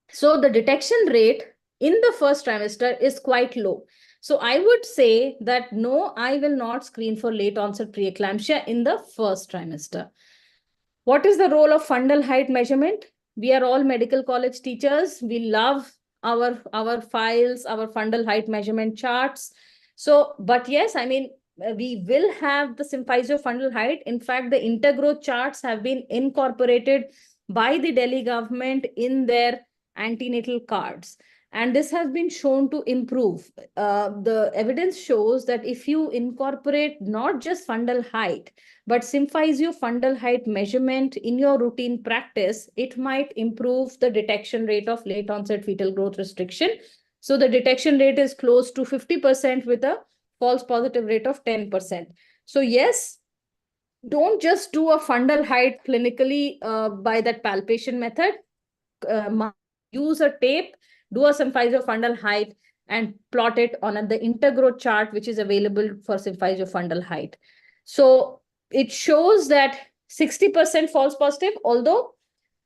So the detection rate in the first trimester is quite low. So I would say that no, I will not screen for late onset preeclampsia in the first trimester. What is the role of fundal height measurement? We are all medical college teachers. We love our files, our fundal height measurement charts. So, but yes, I mean, we will have the symphysis fundal height. In fact, the intergrowth charts have been incorporated by the Delhi government in their antenatal cards. And this has been shown to improve. The evidence shows that if you incorporate not just fundal height, but symphysis fundal height measurement in your routine practice, it might improve the detection rate of late onset fetal growth restriction. So the detection rate is close to 50% with a false positive rate of 10%. So yes, don't just do a fundal height clinically by that palpation method. Use a tape, do a symphysis fundal height, and plot it on the intergrowth chart, which is available for symphysis fundal height. So it shows that 60% false positive, although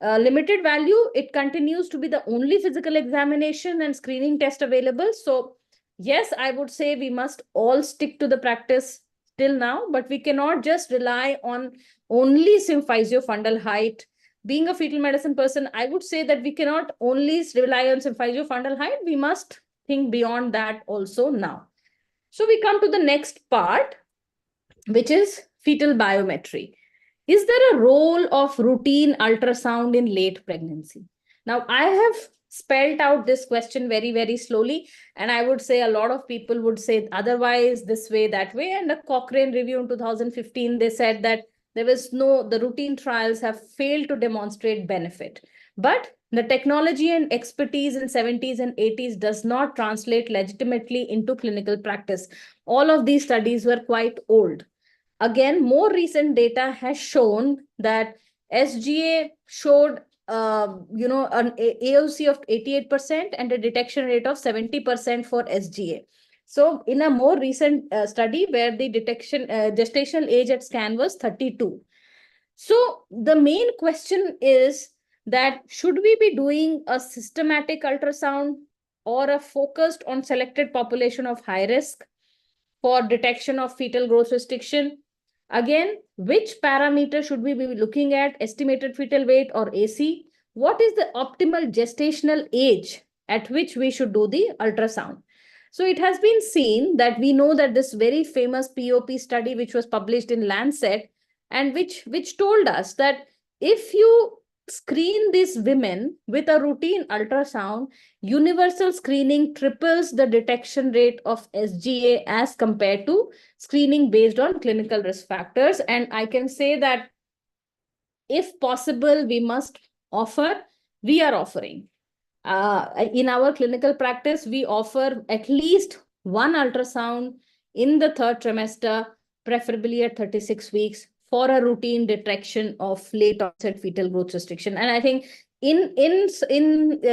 limited value, it continues to be the only physical examination and screening test available. So yes, I would say we must all stick to the practice till now, but we cannot just rely on only symphysis fundal height. Being a fetal medicine person, I would say that we cannot only rely on symphysis fundal height. We must think beyond that also now. So we come to the next part, which is fetal biometry. Is there a role of routine ultrasound in late pregnancy? Now, I have spelled out this question very, very slowly, and I would say a lot of people would say otherwise, this way, that way. And a Cochrane review in 2015, they said that the routine trials have failed to demonstrate benefit. But the technology and expertise in 70s and 80s does not translate legitimately into clinical practice. All of these studies were quite old. Again, more recent data has shown that SGA showed an AOC of 88% and a detection rate of 70% for SGA. So in a more recent study where the gestational age at scan was 32. So the main question is that should we be doing a systematic ultrasound or a focused on selected population of high risk for detection of fetal growth restriction? Again, which parameter should we be looking at, estimated fetal weight or AC? What is the optimal gestational age at which we should do the ultrasound? So it has been seen that we know that this very famous POP study, which was published in Lancet, and which told us that if you screen these women with a routine ultrasound, universal screening triples the detection rate of SGA as compared to screening based on clinical risk factors. And I can say that if possible, we are offering. In our clinical practice, we offer at least one ultrasound in the third trimester, preferably at 36 weeks, for a routine detection of late onset fetal growth restriction. And I think in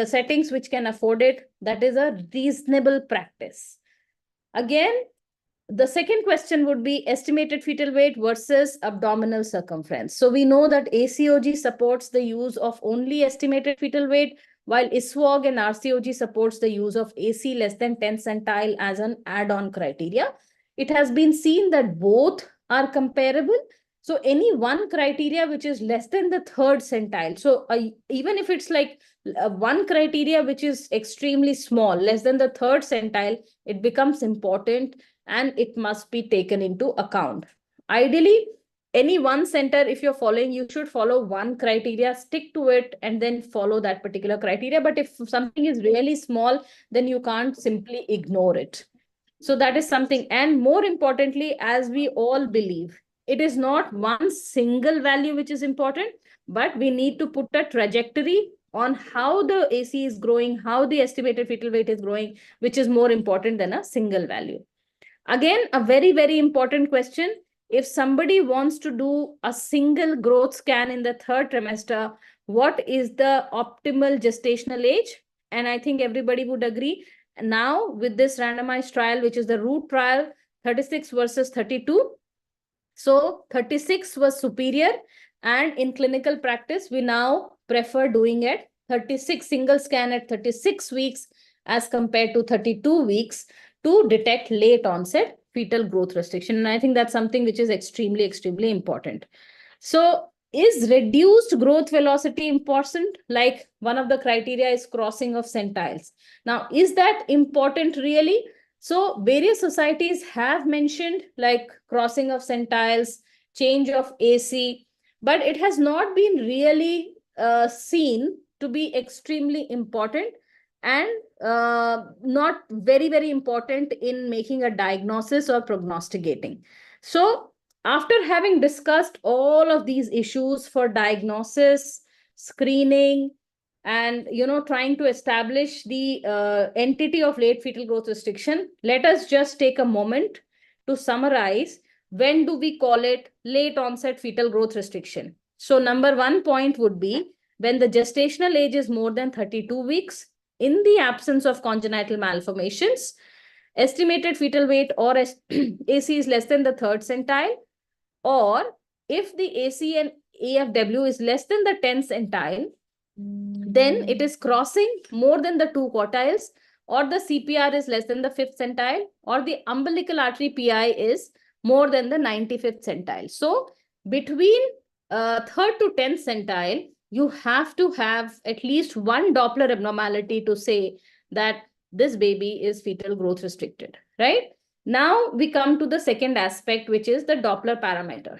settings which can afford it, that is a reasonable practice. Again, the second question would be estimated fetal weight versus abdominal circumference. So we know that ACOG supports the use of only estimated fetal weight, while ISWOG and RCOG supports the use of AC less than 10 centile as an add-on criteria. It has been seen that both are comparable. So any one criteria which is less than the third centile, so even if it's like one criteria which is extremely small, less than the third centile, it becomes important and it must be taken into account. Ideally, any one center, if you're following, you should follow one criteria, stick to it, and then follow that particular criteria. But if something is really small, then you can't simply ignore it. So that is something. And more importantly, as we all believe, it is not one single value which is important, but we need to put a trajectory on how the AC is growing, how the estimated fetal weight is growing, which is more important than a single value. Again, a very, very important question. If somebody wants to do a single growth scan in the third trimester, what is the optimal gestational age? And I think everybody would agree. Now, with this randomized trial, which is the root trial, 36 versus 32. So 36 was superior. And in clinical practice, we now prefer doing it 36 single scan at 36 weeks as compared to 32 weeks to detect late onset fetal growth restriction. And I think that's something which is extremely, extremely important. So is reduced growth velocity important? Like one of the criteria is crossing of centiles. Now, is that important really? So various societies have mentioned like crossing of centiles, change of AC, but it has not been really seen to be extremely important and not very, very important in making a diagnosis or prognosticating. So after having discussed all of these issues for diagnosis, screening, and trying to establish the entity of late fetal growth restriction, let us just take a moment to summarize when do we call it late onset fetal growth restriction. So number one point would be when the gestational age is more than 32 weeks, in the absence of congenital malformations, estimated fetal weight or AC is less than the third centile, or if the AC and AFW is less than the 10th centile, then it is crossing more than the 2 quartiles, or the CPR is less than the 5th centile, or the umbilical artery PI is more than the 95th centile. So between 3rd to 10th centile, you have to have at least one Doppler abnormality to say that this baby is fetal growth restricted, right? Now we come to the second aspect, which is the Doppler parameter.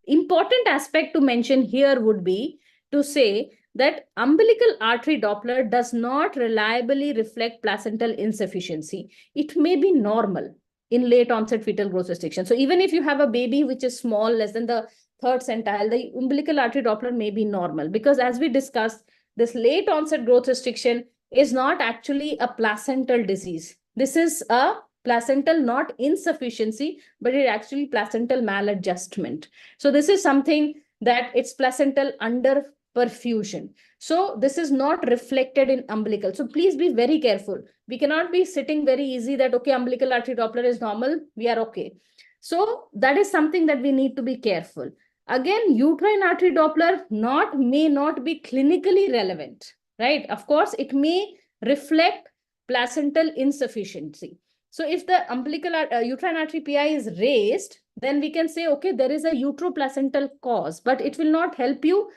Important aspect to mention here would be to say that umbilical artery Doppler does not reliably reflect placental insufficiency. It may be normal in late onset fetal growth restriction. So even if you have a baby which is small, less than the 3rd centile, the umbilical artery Doppler may be normal, because as we discussed, this late onset growth restriction is not actually a placental disease. This is a placental not insufficiency, but it actually placental maladjustment. So this is something that it's placental under perfusion. So this is not reflected in umbilical. So please be very careful. We cannot be sitting very easy that, okay, umbilical artery Doppler is normal, we are okay. So that is something that we need to be careful. Again, uterine artery Doppler may not be clinically relevant, right? Of course, it may reflect placental insufficiency. So if the umbilical uterine artery PI is raised, then we can say, okay, there is a uteroplacental cause, but it will not help you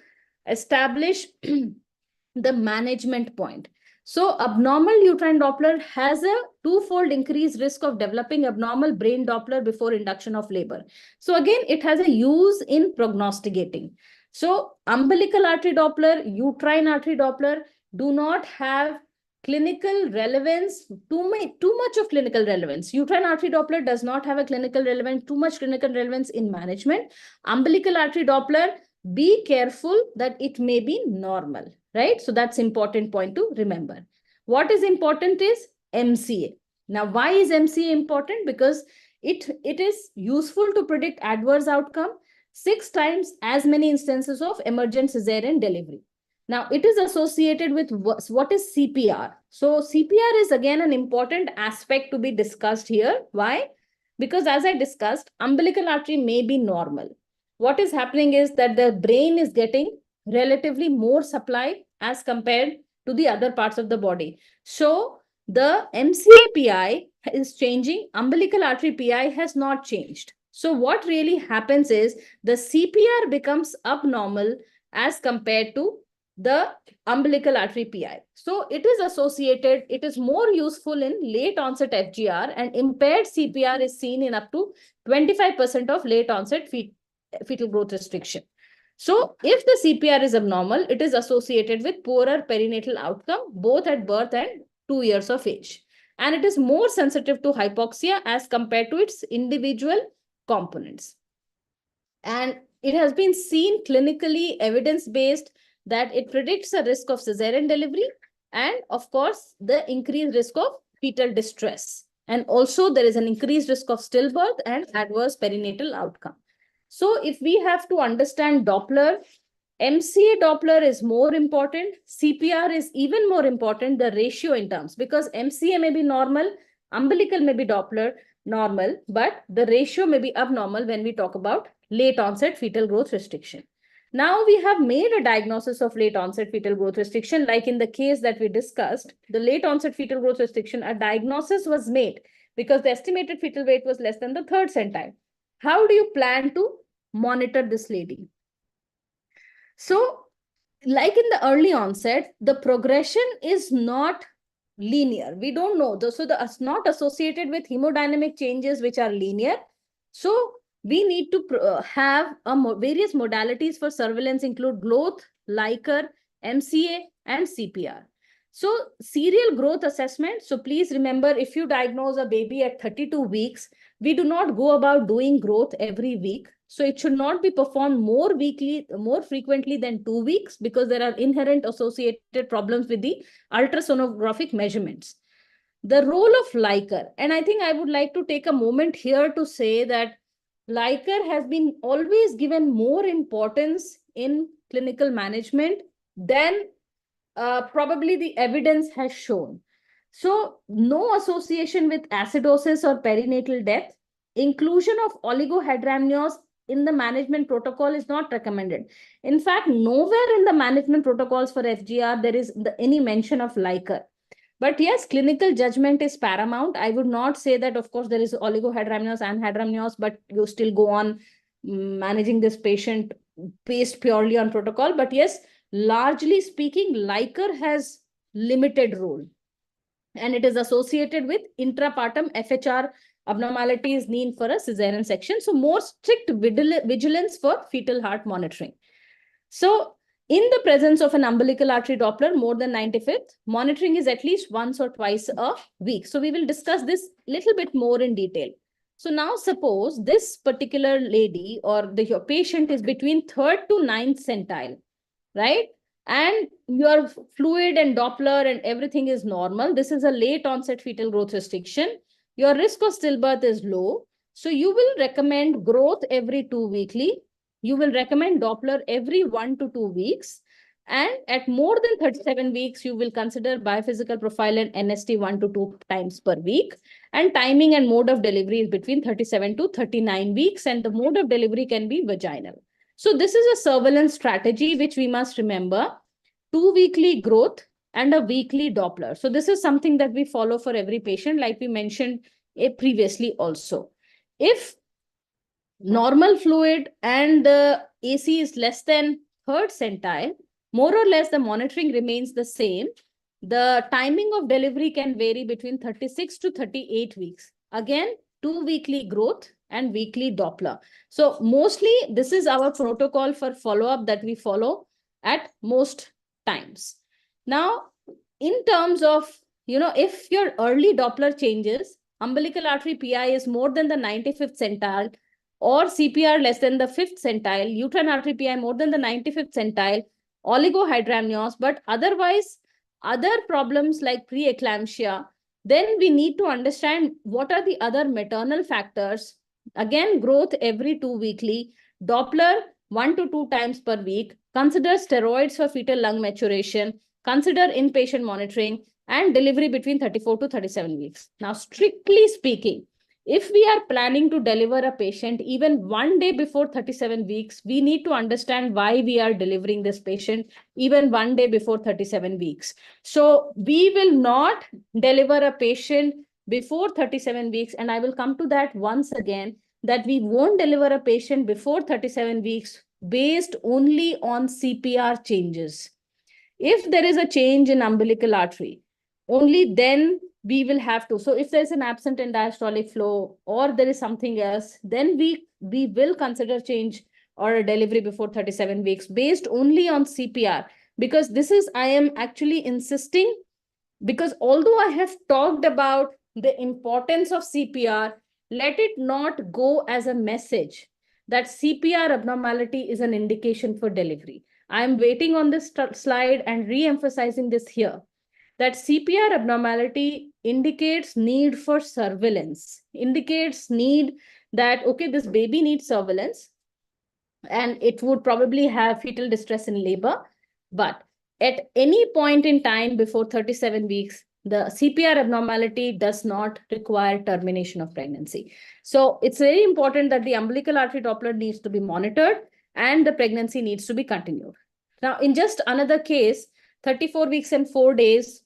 establish the management point. So abnormal uterine Doppler has a twofold increased risk of developing abnormal brain Doppler before induction of labor. So again, it has a use in prognosticating. So umbilical artery Doppler, uterine artery Doppler do not have clinical relevance, too much of clinical relevance. Uterine artery Doppler does not have a clinical relevance, too much clinical relevance in management. Umbilical artery Doppler, be careful that it may be normal, right? So that's important point to remember. What is important is MCA. Now, why is MCA important? Because it is useful to predict adverse outcome 6 times as many instances of emergent cesarean delivery. Now, it is associated with what is CPR. So CPR is again an important aspect to be discussed here. Why? Because as I discussed, umbilical artery may be normal. What is happening is that the brain is getting relatively more supply as compared to the other parts of the body. So the MCA PI is changing, umbilical artery PI has not changed. So what really happens is the CPR becomes abnormal as compared to the umbilical artery PI. So it is associated, it is more useful in late onset FGR, and impaired CPR is seen in up to 25% of late onset fetal growth restriction. So if the CPR is abnormal, it is associated with poorer perinatal outcome, both at birth and 2 years of age. And it is more sensitive to hypoxia as compared to its individual components. And it has been seen clinically evidence-based that it predicts a risk of cesarean delivery and, of course, the increased risk of fetal distress. And also there is an increased risk of stillbirth and adverse perinatal outcome. So if we have to understand Doppler, MCA Doppler is more important. CPR is even more important, the ratio in terms, because MCA may be normal, umbilical may be Doppler normal, but the ratio may be abnormal when we talk about late onset fetal growth restriction. Now we have made a diagnosis of late onset fetal growth restriction, like in the case that we discussed, the late onset fetal growth restriction, a diagnosis was made because the estimated fetal weight was less than the 3rd centile. How do you plan to monitor this lady? So, like in the early onset, the progression is not linear. We don't know. So, it's not associated with hemodynamic changes which are linear. So, we need to have various modalities for surveillance include growth, Leica, MCA, and CPR. So, serial growth assessment. So, please remember, if you diagnose a baby at 32 weeks, we do not go about doing growth every week. So it should not be performed more frequently than 2 weeks, because there are inherent associated problems with the ultrasonographic measurements. The role of Leica, and I think I would like to take a moment here to say that Leica has been always given more importance in clinical management than probably the evidence has shown. So no association with acidosis or perinatal death. Inclusion of oligohydramnios in the management protocol is not recommended. In fact, nowhere in the management protocols for FGR there is any mention of Leica. But yes, clinical judgment is paramount. I would not say that, of course, there is oligohydramnios and hydramnios, but you still go on managing this patient based purely on protocol. But yes, largely speaking, Leica has limited role, and it is associated with intrapartum FHR abnormalities need for a cesarean section. So more strict vigilance for fetal heart monitoring. So in the presence of an umbilical artery Doppler more than 95th, monitoring is at least once or twice a week. So we will discuss this little bit more in detail. So now suppose this particular lady or your patient is between 3rd to 9th centile, right? And your fluid and Doppler and everything is normal. This is a late onset fetal growth restriction. Your risk of stillbirth is low. So you will recommend growth every 2 weekly. You will recommend Doppler every 1 to 2 weeks. And at more than 37 weeks, you will consider biophysical profile and NST 1 to 2 times per week. And timing and mode of delivery is between 37 to 39 weeks. And the mode of delivery can be vaginal. So this is a surveillance strategy which we must remember: 2 weekly growth and a weekly Doppler. So this is something that we follow for every patient, like we mentioned previously also. If normal fluid and the AC is less than 3rd centile, more or less the monitoring remains the same. The timing of delivery can vary between 36 to 38 weeks. Again, 2-weekly growth and weekly Doppler. So mostly this is our protocol for follow-up that we follow at most times. Now, in terms of, if your early Doppler changes, umbilical artery PI is more than the 95th centile, or CPR less than the 5th centile, uterine artery PI more than the 95th centile, oligohydramnios, but otherwise other problems like preeclampsia, then we need to understand what are the other maternal factors. Again, growth every 2-weekly, Doppler 1 to 2 times per week, consider steroids for fetal lung maturation, consider inpatient monitoring, and delivery between 34 to 37 weeks. Now, strictly speaking, if we are planning to deliver a patient even 1 day before 37 weeks, we need to understand why we are delivering this patient even 1 day before 37 weeks. So we will not deliver a patient before 37 weeks. And I will come to that once again, that we won't deliver a patient before 37 weeks based only on CPR changes. If there is a change in umbilical artery, only then we will have to. So if there's an absent and diastolic flow or there is something else, then we will consider change or a delivery before 37 weeks based only on CPR. Because this is, I am actually insisting, because although I have talked about the importance of CPR, let it not go as a message that CPR abnormality is an indication for delivery. I am waiting on this slide and re-emphasizing this here, that CPR abnormality indicates need for surveillance, indicates need that, okay, this baby needs surveillance and it would probably have fetal distress in labor. But at any point in time before 37 weeks, the CPR abnormality does not require termination of pregnancy. So it's very important that the umbilical artery Doppler needs to be monitored and the pregnancy needs to be continued. Now, in just another case, 34 weeks and 4 days,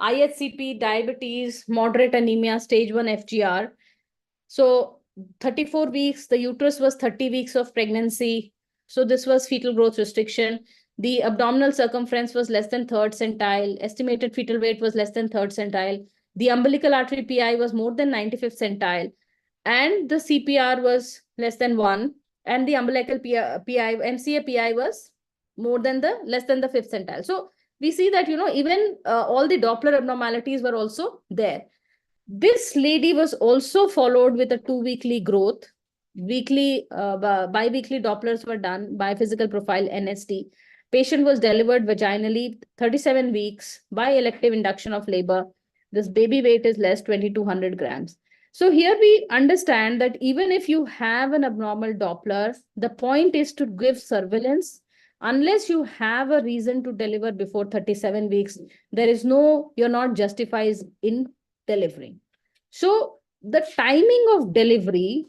IHCP, diabetes, moderate anemia, stage 1 FGR. So 34 weeks, the uterus was 30 weeks of pregnancy. So this was fetal growth restriction. The abdominal circumference was less than 3rd centile. Estimated fetal weight was less than 3rd centile. The umbilical artery PI was more than 95th centile. And the CPR was less than 1. And the umbilical PI, MCA PI was less than the 5th centile. So we see that, even all the Doppler abnormalities were also there. This lady was also followed with a 2-weekly growth. Weekly, bi-weekly Dopplers were done, biophysical profile NST. Patient was delivered vaginally 37 weeks by elective induction of labor. This baby weight is less 2,200 grams. So here we understand that even if you have an abnormal Doppler, the point is to give surveillance. Unless you have a reason to deliver before 37 weeks, you're not justified in delivering. So the timing of delivery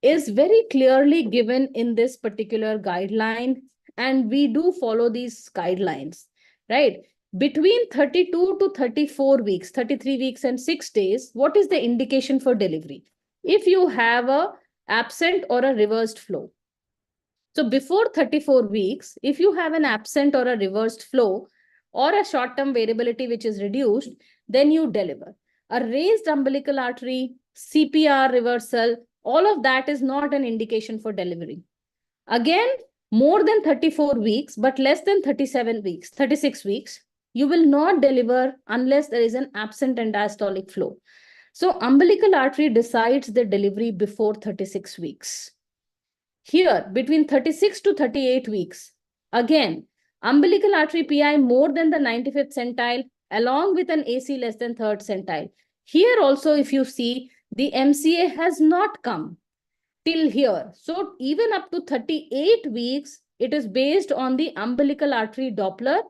is very clearly given in this particular guideline, and we do follow these guidelines, right? Between 32 to 34 weeks, 33 weeks and 6 days, what is the indication for delivery? If you have a absent or a reversed flow. So before 34 weeks, if you have an absent or a reversed flow or a short-term variability which is reduced, then you deliver. A raised umbilical artery, CPR reversal, all of that is not an indication for delivery. Again, more than 34 weeks, but less than 37 weeks, 36 weeks, you will not deliver unless there is an absent and diastolic flow. So umbilical artery decides the delivery before 36 weeks. Here, between 36 to 38 weeks, again, umbilical artery PI more than the 95th centile, along with an AC less than 3rd centile. Here also, if you see, the MCA has not come till here. So even up to 38 weeks, it is based on the umbilical artery Doppler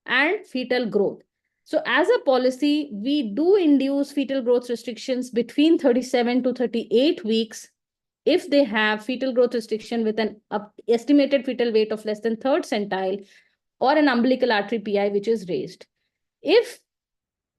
and fetal growth. So as a policy, we do induce fetal growth restrictions between 37 to 38 weeks if they have fetal growth restriction with an estimated fetal weight of less than 3rd centile or an umbilical artery PI which is raised. If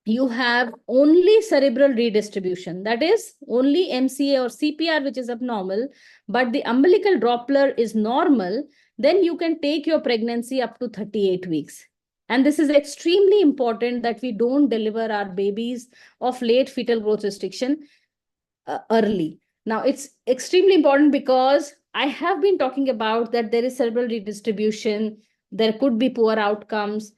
you have only cerebral redistribution, that is only MCA or CPR which is abnormal, but the umbilical Doppler is normal, then you can take your pregnancy up to 38 weeks. And this is extremely important that we don't deliver our babies of late fetal growth restriction early. Now, it's extremely important because I have been talking about that there is cerebral redistribution, there could be poor outcomes.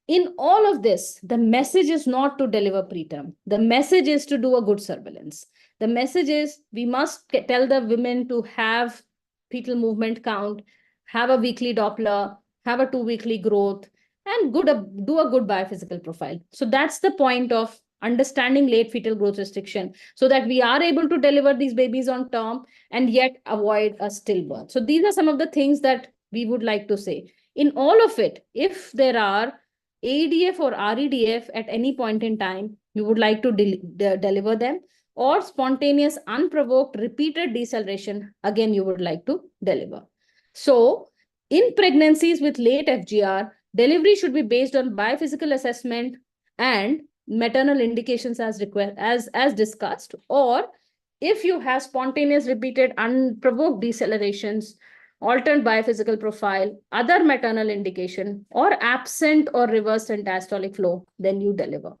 In all of this, the message is not to deliver preterm. The message is to do a good surveillance. The message is we must tell the women to have fetal movement count, have a weekly Doppler, have a 2-weekly growth, and do a good biophysical profile. So that's the point of understanding late fetal growth restriction, so that we are able to deliver these babies on term and yet avoid a stillbirth. So these are some of the things that we would like to say. In all of it, if there are ADF or REDF at any point in time, you would like to deliver them, or spontaneous unprovoked repeated deceleration, again, you would like to deliver. So in pregnancies with late FGR, delivery should be based on biophysical assessment and maternal indications as discussed, or if you have spontaneous repeated unprovoked decelerations, altered biophysical profile, other maternal indication, or absent or reversed diastolic flow, then you deliver.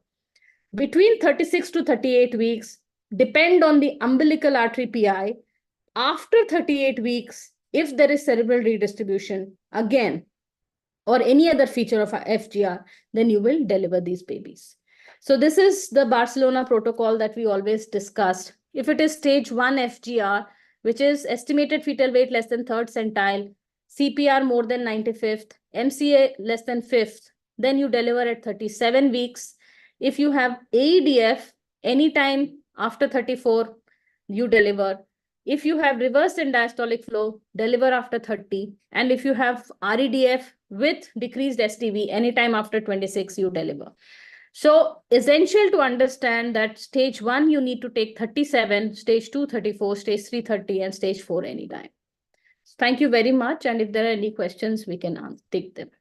Between 36 to 38 weeks, depend on the umbilical artery PI. After 38 weeks, if there is cerebral redistribution, again, or any other feature of FGR, then you will deliver these babies. So this is the Barcelona protocol that we always discussed. If it is stage 1 FGR, which is estimated fetal weight less than 3rd centile, CPR more than 95th, MCA less than 5th, then you deliver at 37 weeks. If you have AEDF, anytime after 34, you deliver. If you have reversed diastolic flow, deliver after 30. And if you have REDF with decreased STV, anytime after 26, you deliver. So essential to understand that stage 1, you need to take 37, stage 2, 34, stage 3, 30, and stage 4 anytime. Thank you very much. And if there are any questions, we can take them.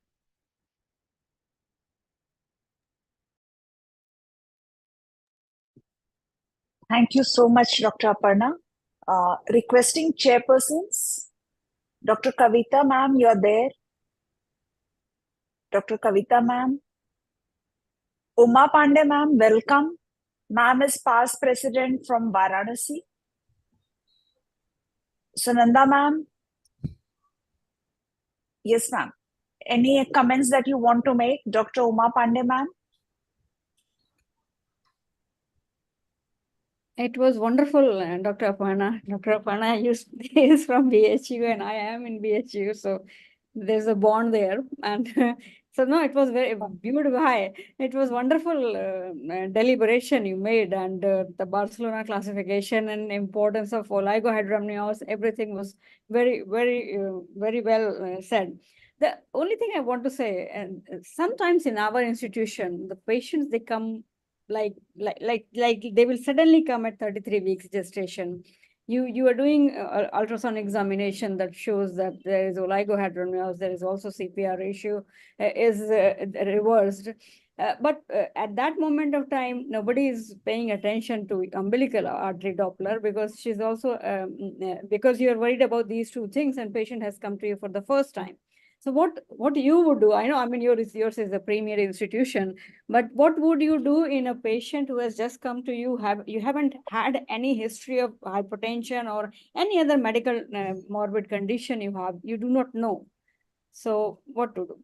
Thank you so much, Dr. Aparna. Requesting chairpersons. Dr. Kavita, ma'am, you're there. Dr. Kavita, ma'am. Uma Pandey, ma'am, welcome. Ma'am is past president from Varanasi. Sunanda, ma'am. Yes, ma'am. Any comments that you want to make, Dr. Uma Pandey, ma'am? It was wonderful, Dr. Aparna. Dr. Aparna is from BHU and I am in BHU, so there's a bond there. And so no, it was very beautiful. It was wonderful deliberation you made, and the Barcelona classification and importance of oligohydramnios, everything was very, very well said. The only thing I want to say, and sometimes in our institution, the patients, they come like they will suddenly come at 33 weeks gestation. You are doing ultrasound examination that shows that there is oligohydramnios, there is also CPR ratio is reversed. But at that moment of time, nobody is paying attention to umbilical artery Doppler, because she's also, because you're worried about these two things and patient has come to you for the first time. So what you would do, I know, I mean, yours is a premier institution, but what would you do in a patient who has just come to you, you haven't had any history of hypertension or any other medical morbid condition you do not know. So what to do?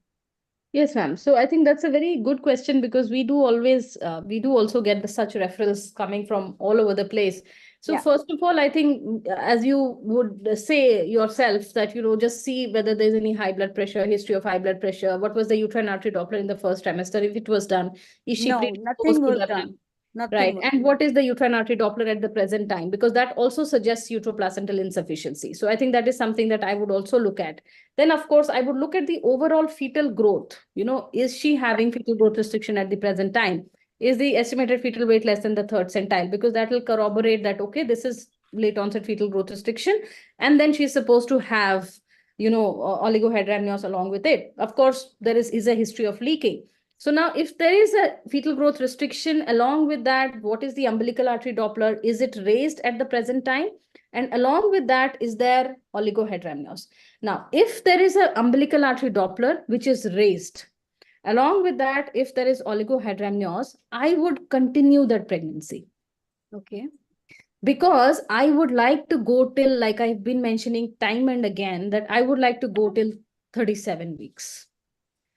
Yes, ma'am. So I think that's a very good question, because we do also get such referrals coming from all over the place. So Yeah. First of all, I think, as you would say yourself, that, just see whether there's any high blood pressure, history of high blood pressure. What was the uterine artery Doppler in the first trimester, if it was done? Is she No, predisposed nothing to was develop? done. Nothing Right. was And what is the uterine artery Doppler at the present time? Because that also suggests uteroplacental insufficiency. So I think that is something that I would also look at. Then, of course, I would look at the overall fetal growth. Is she having fetal growth restriction at the present time? Is the estimated fetal weight less than the 3rd centile? Because that will corroborate that, okay, this is late onset fetal growth restriction. And then she's supposed to have, oligohydramnios along with it. Of course, there is a history of leaking. So now if there is a fetal growth restriction, along with that, what is the umbilical artery Doppler? Is it raised at the present time? And along with that, is there oligohydramnios? Now, if there is an umbilical artery Doppler, which is raised, along with that, if there is oligohydramnios, I would continue that pregnancy. Okay. Because I would like to go till, like I've been mentioning time and again, that I would like to go till 37 weeks.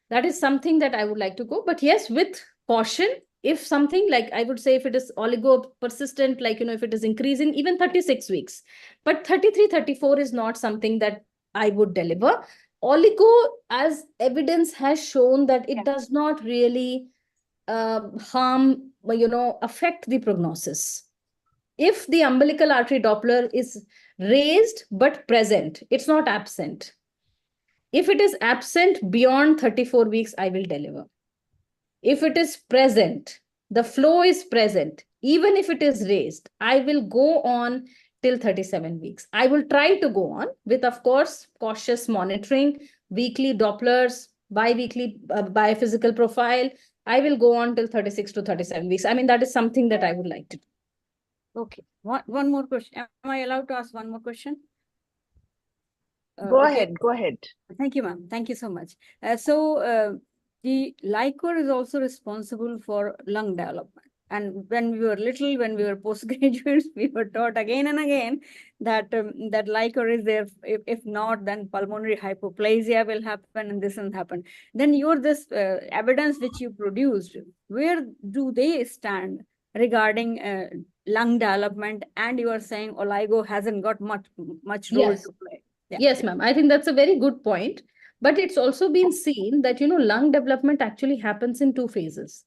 That is something that I would like to go. But yes, with caution, if something like, I would say, if it is oligo persistent, like, if it is increasing, even 36 weeks. But 33, 34 is not something that I would deliver. Oligo, as evidence has shown, that it does not really harm, affect the prognosis. If the umbilical artery Doppler is raised but present, it's not absent. If it is absent beyond 34 weeks, I will deliver. If it is present, the flow is present, even if it is raised, I will go on till 37 weeks. I will try to go on with, of course, cautious monitoring, weekly Dopplers, bi-weekly biophysical profile. I will go on till 36 to 37 weeks. I mean, that is something that I would like to do. Okay. One more question. Am I allowed to ask one more question? Go Okay. ahead, go ahead. Thank you, ma'am. Thank you so much. The liquor is also responsible for lung development. And when we were little, when we were postgraduates, we were taught again and again that that liquor is there. If not, then pulmonary hypoplasia will happen and this will happen. Then this evidence which you produced, where do they stand regarding lung development? And you are saying oligo hasn't got much role Yes. to play. Yeah. Yes, ma'am. I think that's a very good point. But it's also been seen that, lung development actually happens in two phases,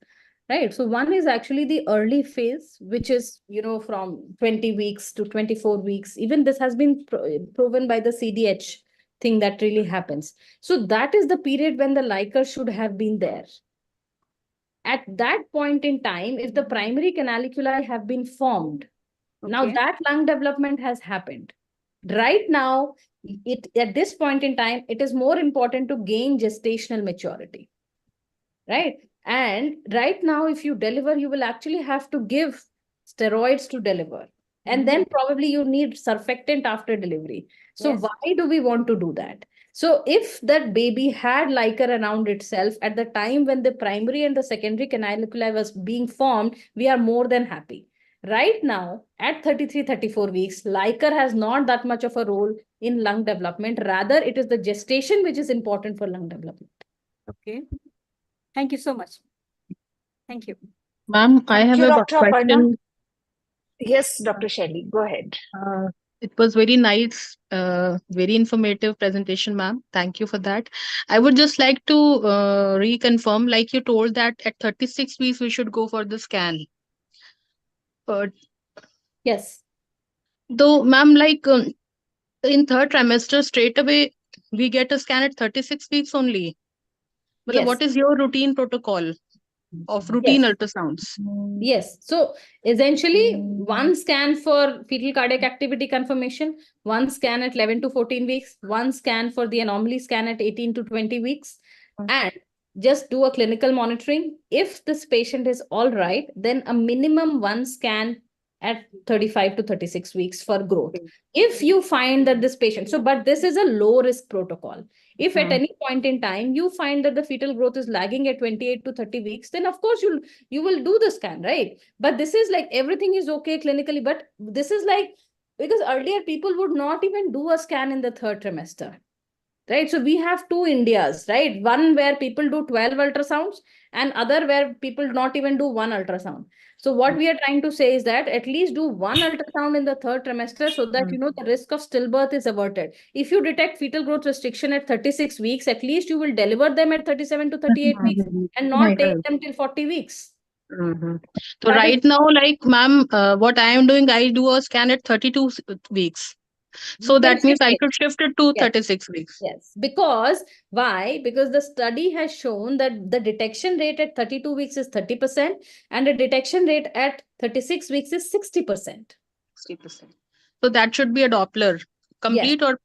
right? So one is actually the early phase, which is, from 20 weeks to 24 weeks. Even this has been proven by the CDH thing that really happens. So that is the period when the liquor should have been there. At that point in time, if the primary canaliculi have been formed, now Okay. that lung development has happened. Right now, at this point in time, it is more important to gain gestational maturity, right? And right now, if you deliver, you will actually have to give steroids to deliver. And then probably you need surfactant after delivery. So Yes. why do we want to do that? So if that baby had liquor around itself at the time when the primary and the secondary canaliculi was being formed, we are more than happy. Right now, at 33, 34 weeks, liquor has not that much of a role in lung development. Rather, it is the gestation which is important for lung development. Okay. Thank you so much. Thank you. Ma'am, I Thank have you, a Dr. Aparna. question. Yes, Dr. Shelley, go ahead. It was very nice, very informative presentation, ma'am. Thank you for that. I would just like to reconfirm, like you told that at 36 weeks we should go for the scan. But Yes. though, ma'am, like in third trimester, straight away we get a scan at 36 weeks only. But Yes. what is your routine protocol of routine Yes. ultrasounds? Yes. So essentially, one scan for fetal cardiac activity confirmation, one scan at 11 to 14 weeks, one scan for the anomaly scan at 18 to 20 weeks, and just do a clinical monitoring. If this patient is all right, then a minimum one scan at 35 to 36 weeks for growth. If you find that this patient, but this is a low risk protocol. If at any point in time you find that the fetal growth is lagging at 28 to 30 weeks, then of course you will do the scan, right? But this is like everything is okay clinically, but this is like, because earlier people would not even do a scan in the third trimester. Right. So we have two Indias, right? One where people do 12 ultrasounds and other where people not even do one ultrasound. So what we are trying to say is that at least do one ultrasound in the third trimester so that, the risk of stillbirth is averted. If you detect fetal growth restriction at 36 weeks, at least you will deliver them at 37 to 38 weeks and not take them till 40 weeks. So That right is- now, like, ma'am, what I am doing, I do a scan at 32 weeks. So You can that means shift I it. should shift it to Yes. 36 weeks. Yes. Because why? Because the study has shown that the detection rate at 32 weeks is 30% and the detection rate at 36 weeks is 60%. 60%. So that should be a Doppler. Complete or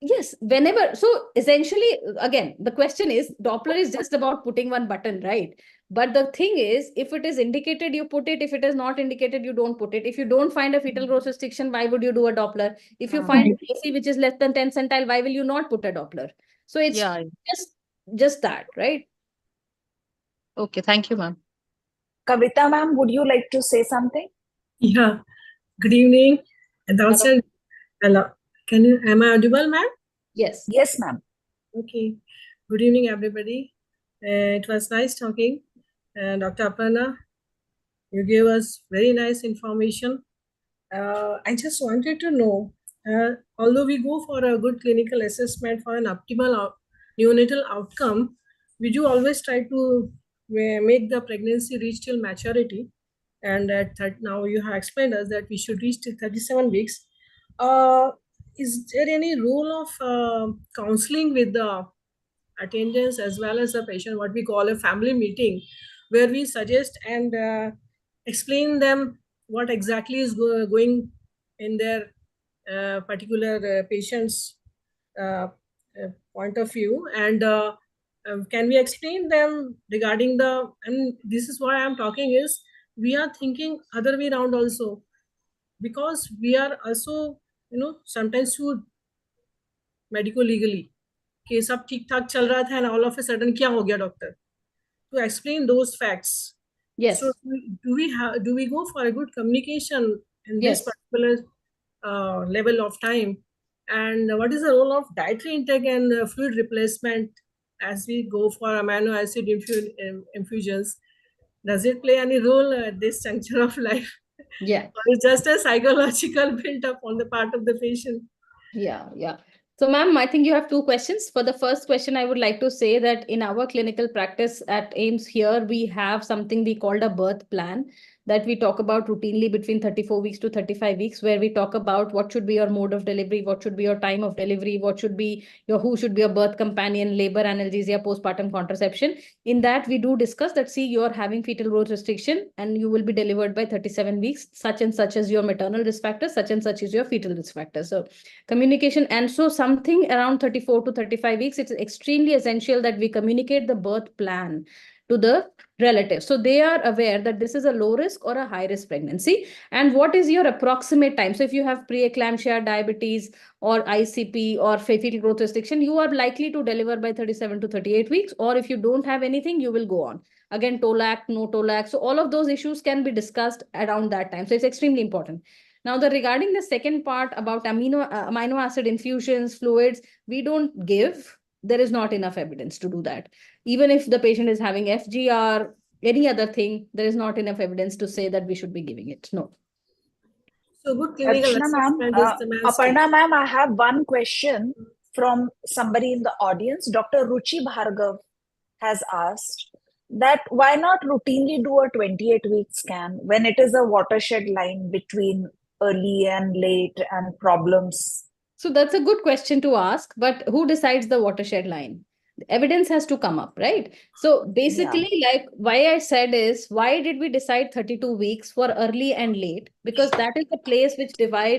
Yes, whenever. So essentially, again, the question is Doppler is just about putting one button, right? But the thing is, if it is indicated, you put it. If it is not indicated, you don't put it. If you don't find a fetal growth restriction, why would you do a Doppler? If you find AC which is less than 10 centile, why will you not put a Doppler? So it's Yeah. just that, right? Okay. Thank you, ma'am. Kavita ma'am, would you like to say something? Yeah. Good evening. And also, hello. Am I audible, ma'am? Yes. Yes, ma'am. Okay. Good evening, everybody. It was nice talking. Dr. Aparna, you gave us very nice information. I just wanted to know, although we go for a good clinical assessment for an optimal neonatal outcome, we do always try to make the pregnancy reach till maturity. And now you have explained us that we should reach till 37 weeks. Is there any role of counseling with the attendants as well as the patient, what we call a family meeting, where we suggest and explain them what exactly is going in their particular patient's point of view, and can we explain them regarding the, and this is why I'm talking is we are thinking other way around also, because we are also sometimes sued medico legally कि सब ठीक ठाक चल रहा था and all of a sudden क्या हो गया doctor, to explain those facts. Yes. So do we go for a good communication in this particular level of time, and what is the role of dietary intake and fluid replacement as we go for amino acid infusions? Does it play any role at this juncture of life? Yeah. Or it's just a psychological build up on the part of the patient? Yeah. So, ma'am, I think you have two questions. For the first question, I would like to say that in our clinical practice at AIMS here, we have something we called a birth plan that we talk about routinely between 34 weeks to 35 weeks, where we talk about what should be your mode of delivery, what should be your time of delivery, what should be who should be your birth companion, labor, analgesia, postpartum contraception. In that, we do discuss that, see, you're having fetal growth restriction and you will be delivered by 37 weeks, such and such is your maternal risk factor, such and such is your fetal risk factor. So communication, and so something around 34 to 35 weeks, it's extremely essential that we communicate the birth plan to the relatives, so they are aware that this is a low risk or a high risk pregnancy, and what is your approximate time. So if you have preeclampsia, diabetes, or ICP, or fetal growth restriction, you are likely to deliver by 37 to 38 weeks, or if you don't have anything, you will go on. Again, TOLAC, no TOLAC, so all of those issues can be discussed around that time, so it's extremely important. Now, regarding the second part about amino acid infusions, fluids, we don't give. There is not enough evidence to do that. Even if the patient is having FGR, any other thing, there is not enough evidence to say that we should be giving it. No. So good clinical Archana ma'am, assessment is the mainstay. Aparna ma'am, I have one question from somebody in the audience. Dr. Ruchi Bhargav has asked that why not routinely do a 28-week scan when it is a watershed line between early and late and problems? So that's a good question to ask, but who decides the watershed line? The evidence has to come up, right? So basically, like why I said is, why did we decide 32 weeks for early and late? Because that is the place which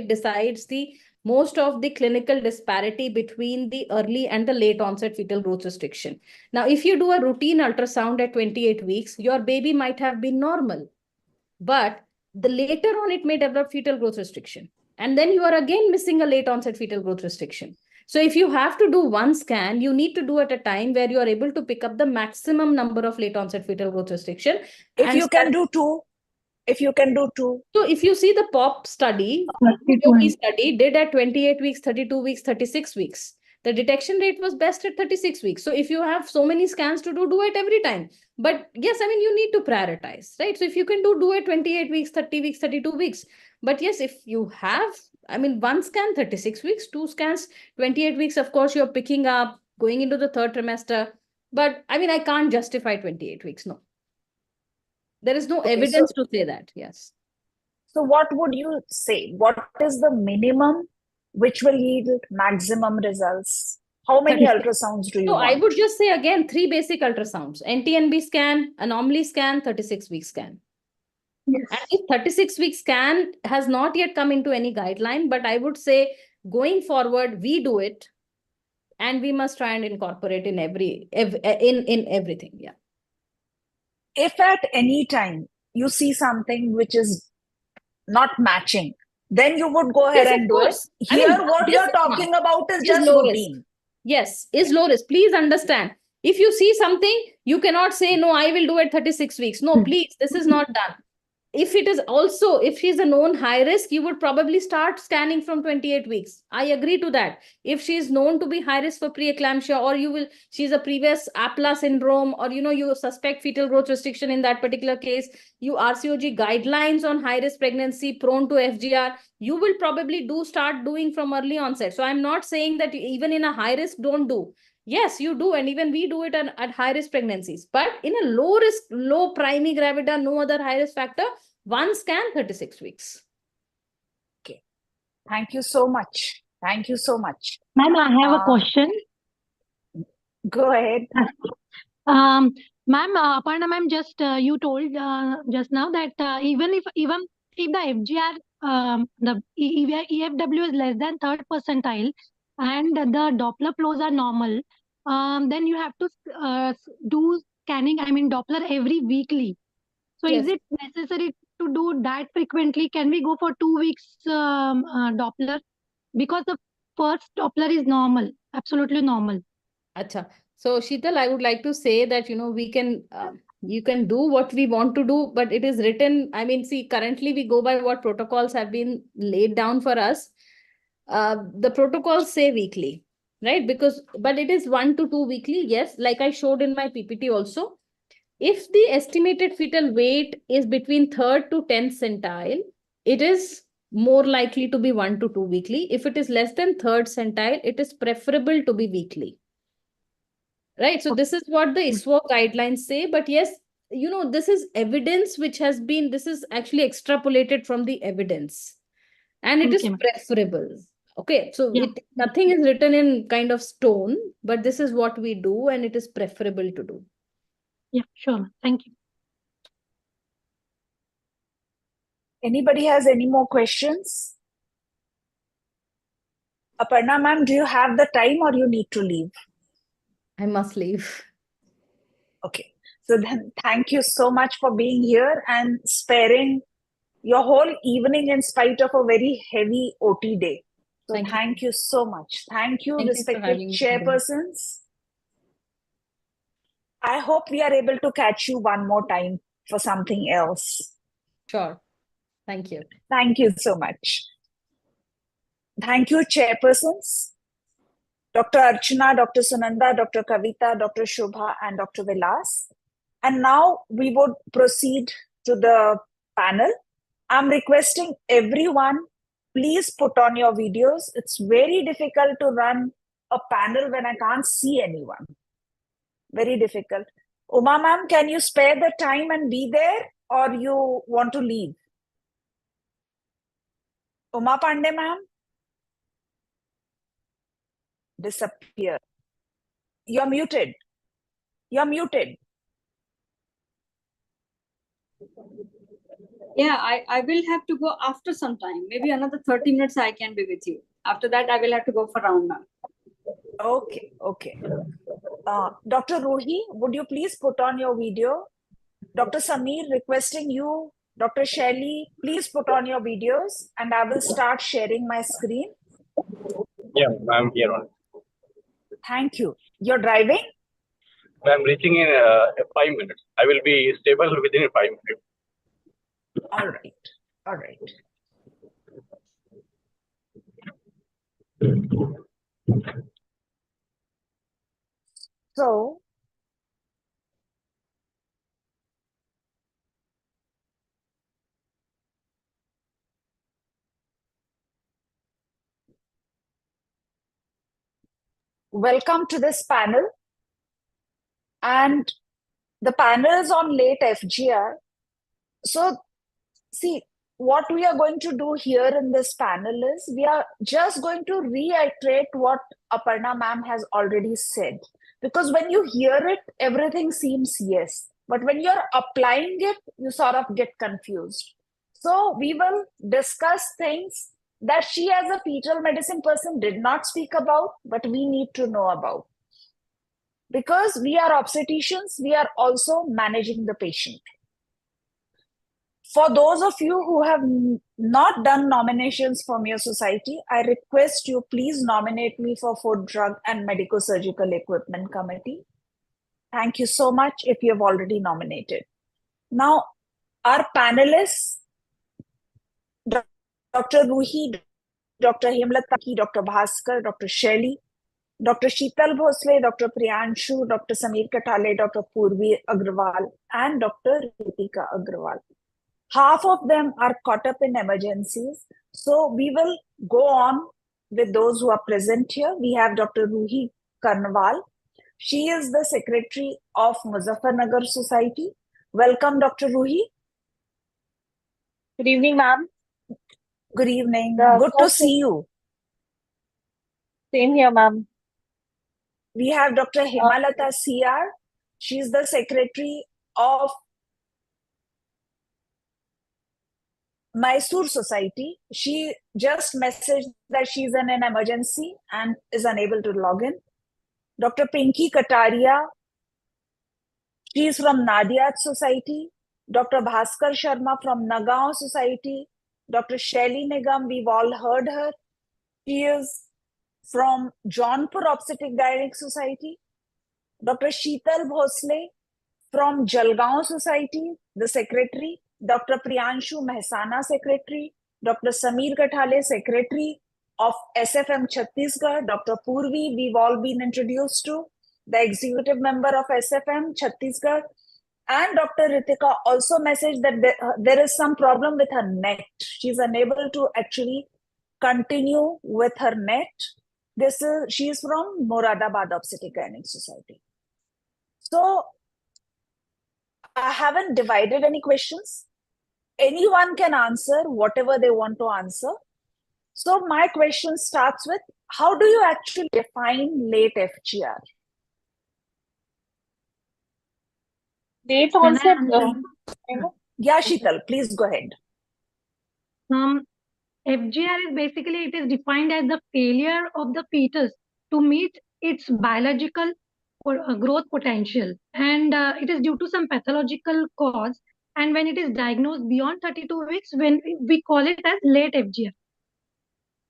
decides the most of the clinical disparity between the early and the late onset fetal growth restriction. Now, if you do a routine ultrasound at 28 weeks, your baby might have been normal, but the later on it may develop fetal growth restriction. And then you are again missing a late onset fetal growth restriction. So if you have to do one scan, you need to do at a time where you are able to pick up the maximum number of late onset fetal growth restriction. If you can do two. So if you see the POP study, POP study did at 28 weeks, 32 weeks, 36 weeks. The detection rate was best at 36 weeks. So if you have so many scans to do it every time. But yes, I mean, you need to prioritize, right? So if you can do it 28 weeks, 30 weeks, 32 weeks. But yes, if you have, I mean, one scan, 36 weeks, two scans, 28 weeks, of course, you're picking up, going into the third trimester. But I mean, I can't justify 28 weeks, no. There is no evidence to say that, yes. So what would you say? What is the minimum which will yield maximum results? How many ultrasounds do you want? I would just say again, 3 basic ultrasounds: NT&B scan, anomaly scan, 36-week scan. Yes. And if 36-week scan has not yet come into any guideline, but I would say going forward, we do it. and we must try and incorporate in in everything. Yeah. If at any time you see something which is not matching, then you would go ahead Yes, of and do it. course. I Here, mean, what this you're talking about is just low risk. routine. Yes, is low risk. Please understand. If you see something, you cannot say, no, I will do it 36 weeks. No, please, this is not done. If it is also, if she's a known high risk, you would probably start scanning from 28 weeks. I agree to that. If she is known to be high risk for preeclampsia, or she's a previous APLA syndrome, or you suspect fetal growth restriction in that particular case, you RCOG guidelines on high risk pregnancy prone to FGR, you will probably start doing from early onset. So I'm not saying that even in a high risk, don't do. Yes, you do, and even we do it at high-risk pregnancies. But in a low-risk, low primary gravida, no other high-risk factor, one scan 36 weeks. Okay. Thank you so much. Thank you so much. Ma'am, I have a question. Go ahead. Ma'am, Aparna ma'am, just you told just now that even if the FGR, the EFW is less than 3rd percentile, and the Doppler flows are normal, then you have to do scanning, I mean Doppler every weekly. So Yes. is it necessary to do that frequently? Can we go for 2 weeks Doppler? Because the first Doppler is normal, absolutely normal. Acha. So Sheetal, I would like to say that, we can, you can do what we want to do, but it is written. I mean, see, currently we go by what protocols have been laid down for us. The protocols say weekly, right? But it is 1 to 2 weekly. Yes. Like I showed in my PPT also. If the estimated fetal weight is between 3rd to 10th centile, it is more likely to be 1 to 2 weekly. If it is less than 3rd centile, it is preferable to be weekly. Right. So this is what the ISWA guidelines say. But yes, this is evidence which has been, this is actually extrapolated from the evidence. And it is preferable. Okay. So nothing is written in kind of stone, but this is what we do, and it is preferable to do. Yeah, sure. Thank you. Anybody has any more questions? Aparna ma'am, do you have the time or you need to leave? I must leave. Okay. So then thank you so much for being here and sparing your whole evening in spite of a very heavy OT day. So thank you so much. Thank you, respected chairpersons. I hope we are able to catch you one more time for something else. Sure. Thank you. Thank you so much. Thank you, chairpersons. Dr. Archana, Dr. Sunanda, Dr. Kavita, Dr. Shobha, and Dr. Vilas. And now we would proceed to the panel. I'm requesting everyone, please put on your videos. It's very difficult to run a panel when I can't see anyone. Very difficult. Uma ma'am, can you spare the time and be there, or you want to leave? Uma Pandey ma'am? Disappear. You're muted. You're muted. Yeah, I will have to go after some time. Maybe another 30 minutes I can be with you. After that, I will have to go for round now. Okay, okay. Dr. Ruhi, would you please put on your video? Dr. Sameer, requesting you. Dr. Shelly, please put on your videos and I will start sharing my screen. Yeah, I'm here on. Thank you. You're driving? I'm reaching in 5 minutes. I will be stable within 5 minutes. All right. All right. So, welcome to this panel. And the panel is on late FGR. So, see, what we are going to do here in this panel is we are just going to reiterate what Aparna ma'am has already said. Because when you hear it, everything seems yes. But when you're applying it, you sort of get confused. So we will discuss things that she as a fetal medicine person did not speak about, but we need to know about. Because we are obstetricians, we are also managing the patient. For those of you who have not done nominations from your society, I request you please nominate me for Food, Drug and Medical Surgical Equipment Committee. Thank you so much if you have already nominated. Now, our panelists, Dr. Ruhi, Dr. Hemlata, Dr. Bhaskar, Dr. Shelley, Dr. Sheetal Bhosle, Dr. Priyanshu, Dr. Sameer Katale, Dr. Purvi Agrawal, and Dr. Ritika Agrawal. Half of them are caught up in emergencies. So we will go on with those who are present here. We have Dr. Ruhi Karnwal. She is the secretary of Muzaffarnagar Society. Welcome, Dr. Ruhi. Good evening, ma'am. Good evening. Good to see you. Same here, ma'am. We have Dr. Hemalata CR. She's the secretary of Mysore Society. She just messaged that she's in an emergency and is unable to log in. Dr. Pinky Kataria, she is from Nadiad Society. Dr. Bhaskar Sharma from Nagaon Society. Dr. Shelly Nigam, we've all heard her. She is from Jaunpur Obstetric Gynec Society. Dr. Sheetal Bhosle from Jalgaon Society, the secretary. Dr. Priyanshu Mehsana, secretary. Dr. Sameer Kathale, secretary of SFM Chhattisgarh. Dr. Purvi, we've all been introduced to, the executive member of SFM Chhattisgarh. And Dr. Ritika also messaged that there is some problem with her net. She's unable to actually continue with her net. She is from Moradabad Obstetric Gynec Society. So I haven't divided any questions. Anyone can answer whatever they want to answer. So my question starts with, how do you actually define late FGR? Late onset. Yeah, Sheetal, please go ahead. FGR is basically, it is defined as the failure of the fetus to meet its biological growth potential, and it is due to some pathological cause, and when it is diagnosed beyond 32 weeks, when we call it as late FGR.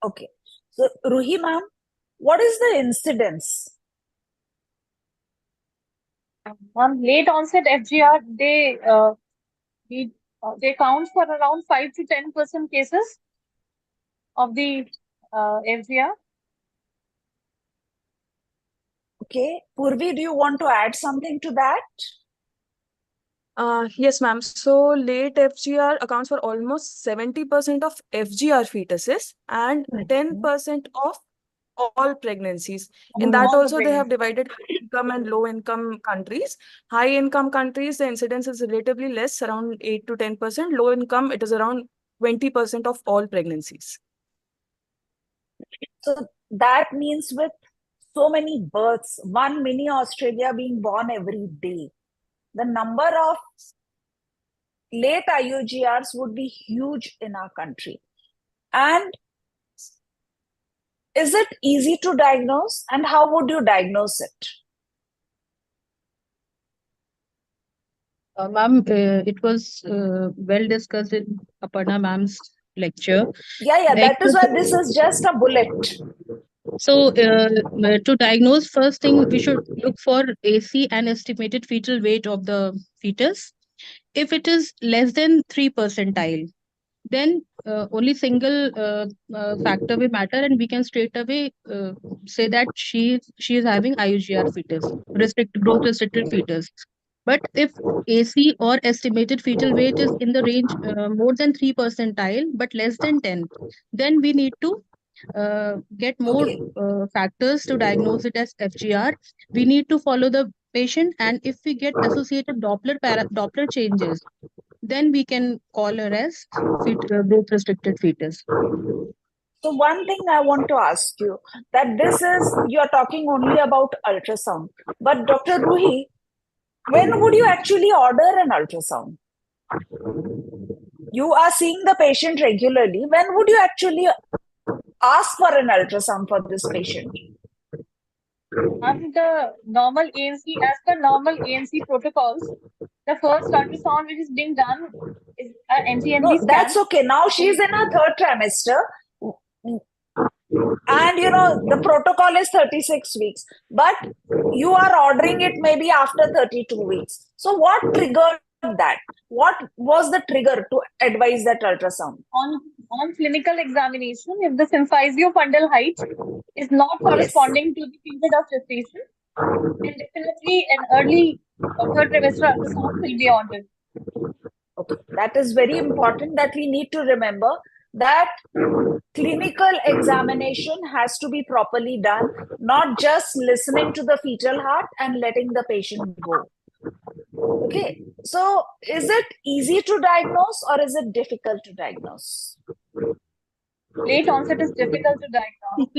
Okay, so Ruhi ma'am, what is the incidence? On late onset FGR, they count for around 5 to 10% cases of the FGR. Okay, Purvi, do you want to add something to that? Yes, ma'am. So late FGR accounts for almost 70% of FGR fetuses and 10% of all pregnancies. In that also, they have divided high income and low income countries. High income countries, the incidence is relatively less, around 8 to 10%. Low income, it is around 20% of all pregnancies. So that means with so many births, one mini Australia being born every day, the number of late IUGRs would be huge in our country. And is it easy to diagnose, and how would you diagnose it? Ma'am, it was well discussed in Aparna ma'am's lecture. Yeah, that is why this is just a bullet. So to diagnose, first thing we should look for AC and estimated fetal weight of the fetus. If it is less than 3 percentile, then only single factor will matter, and we can straight away say that she is having IUGR fetus, growth restricted fetus. But if AC or estimated fetal weight is in the range more than 3 percentile but less than 10, then we need to get more factors to diagnose it as FGR. We need to follow the patient, and if we get associated Doppler changes, then we can call her as growth restricted fetus. So one thing I want to ask you, that you're talking only about ultrasound, but Dr. Ruhi, when would you actually order an ultrasound? You are seeing the patient regularly. When would you actually ask for an ultrasound for this patient? And the normal ANC, as per normal ANC protocols, the first ultrasound which is being done is an NCNB No, scan. that's okay. Now she's in her third trimester. And the protocol is 36 weeks, but you are ordering it maybe after 32 weeks. So what triggered that? What was the trigger to advise that ultrasound? On clinical examination, if the symphysiopundal height is not corresponding to the period of gestation, then definitely an early third trimester ultrasound will be ordered. Okay, that is very important, that we need to remember that clinical examination has to be properly done, not just listening to the fetal heart and letting the patient go. Okay, so is it easy to diagnose or is it difficult to diagnose? Late onset is difficult to diagnose.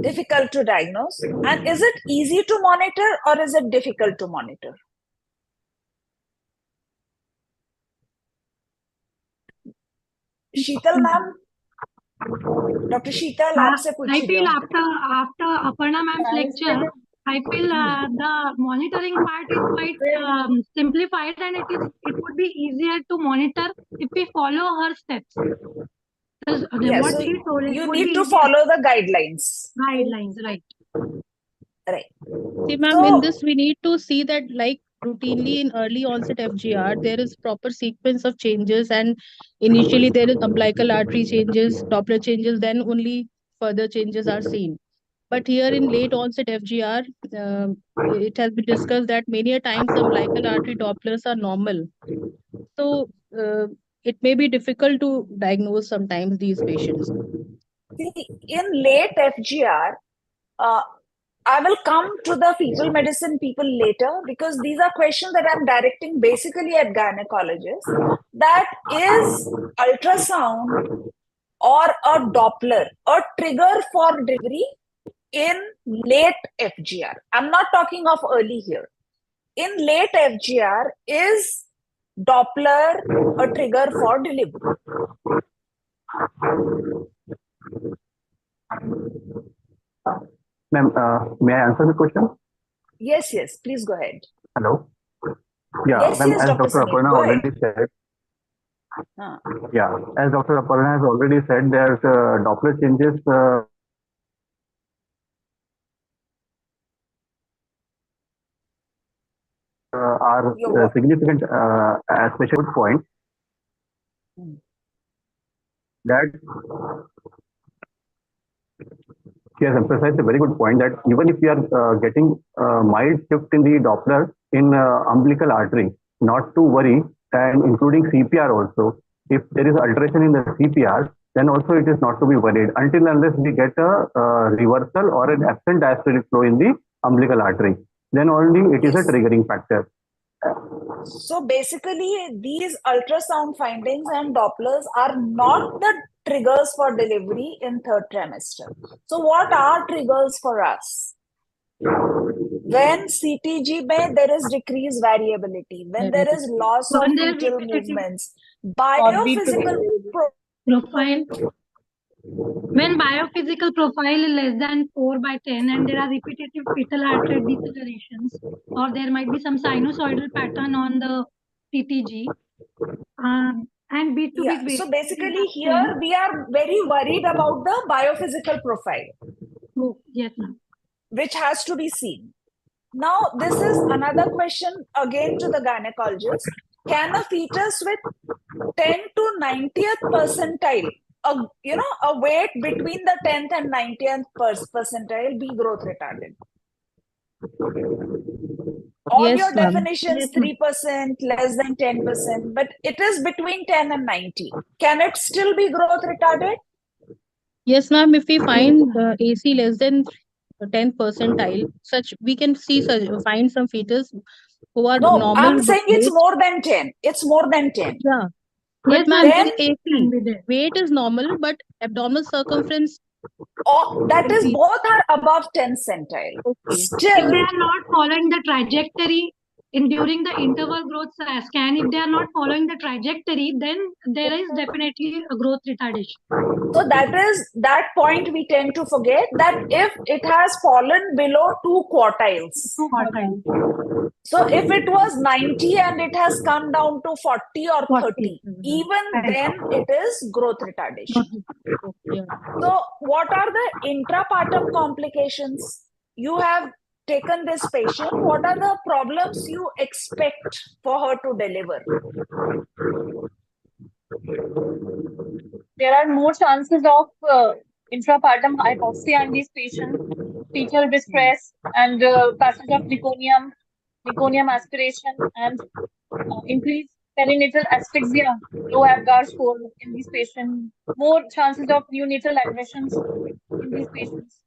Difficult to diagnose. And is it easy to monitor or is it difficult to monitor? Sheetal ma'am, doctor Sheetal आपसे I पूछी feel low. after Aparna ma'am's lecture, I feel the monitoring part is quite simplified, and it would be easier to monitor if we follow her steps. Because Yes, what so she told, it you would need be to easier. follow the guidelines. Guidelines, right? Right. See, ma'am, in this we need to see that like routinely in early onset FGR, there is proper sequence of changes, and initially there is umbilical artery changes, Doppler changes, then only further changes are seen. But here in late onset FGR, it has been discussed that many a times umbilical artery Dopplers are normal. So it may be difficult to diagnose sometimes these patients. See, in late FGR, I will come to the fetal medicine people later, because these are questions that I'm directing basically at gynecologists. That is ultrasound or a Doppler a trigger for delivery in late FGR? I'm not talking of early here. In late FGR, is Doppler a trigger for delivery? Ma'am, may I answer the question? Yes, please go ahead. Hello. Yeah, Yes, ma'am, yes, as Dr. Dr. Sunil, Aparna go already ahead. said. Yeah, as Dr. Aparna has already said, there's Doppler changes are significant, especially good point that she has emphasized a very good point that even if we are getting mild shift in the Doppler in umbilical artery, not to worry, and including CPR also. If there is alteration in the CPR, then also it is not to be worried until unless we get a reversal or an absent diastolic flow in the umbilical artery. Then only it is a triggering factor. So basically, these ultrasound findings and Dopplers are not the triggers for delivery in third trimester. So what are triggers for us? When CTG may, there is decreased variability, when there is loss of fetal movements, biophysical profile. When biophysical profile is less than 4/10 and there are repetitive fetal heart rate decelerations, or there might be some sinusoidal pattern on the CTG, and beat to beat. So basically here we are very worried about the biophysical profile. Oh, yes, ma'am. Which has to be seen. Now, this is another question again to the gynecologist. Can a fetus with 10 to 90th percentile, a weight between the 10th and 90th percentile, be growth retarded? All Yes, your ma'am. definitions, 3%, less than 10%, but it is between 10 and 90. Can it still be growth retarded? Yes, ma'am. If we find AC less than 10 percentile, such we can see find some fetus who are No, normal. I'm saying it's more than 10. It's more than 10. Yeah. But ma'am, in AC, weight is normal, but abdominal circumference. Oh, that is both are above 10 centile. If Still, they are not following the trajectory during the interval growth scan, if they are not following the trajectory, then there is definitely a growth retardation. So that point we tend to forget, that if it has fallen below 2 quartiles. So if it was 90 and it has come down to 40 or 30, even then it is growth retardation. So what are the intrapartum complications? You have taken this patient. What are the problems you expect for her to deliver? There are more chances of intrapartum hypoxia in these patients, fetal distress, and passage of meconium aspiration, and increased perinatal asphyxia, low Apgar score in these patients, more chances of neonatal aggressions in these patients.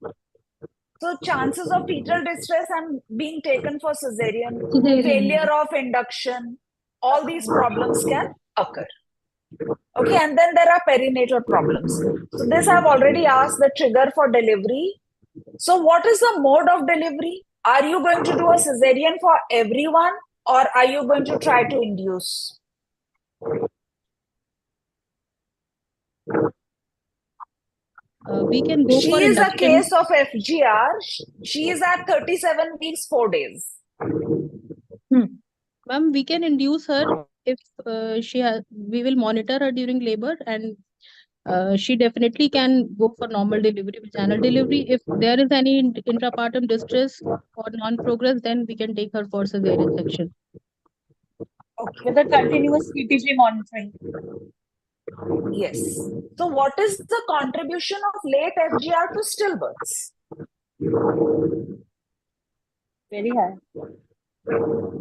So chances of fetal distress and being taken for cesarean, failure of induction, all these problems can occur. Okay, and then there are perinatal problems. So this I've already asked, the trigger for delivery. So what is the mode of delivery? Are you going to do a cesarean for everyone, or are you going to try to induce? We can go She for is a induction. case of FGR. She is at 37 weeks, 4 days. Ma'am, we can induce her if we will monitor her during labor, and she definitely can go for normal delivery, vaginal delivery. If there is any intrapartum distress or non-progress, then we can take her for cesarean section. Okay. With a continuous CPG monitoring. Yes. So what is the contribution of late FGR to stillbirths? Very high.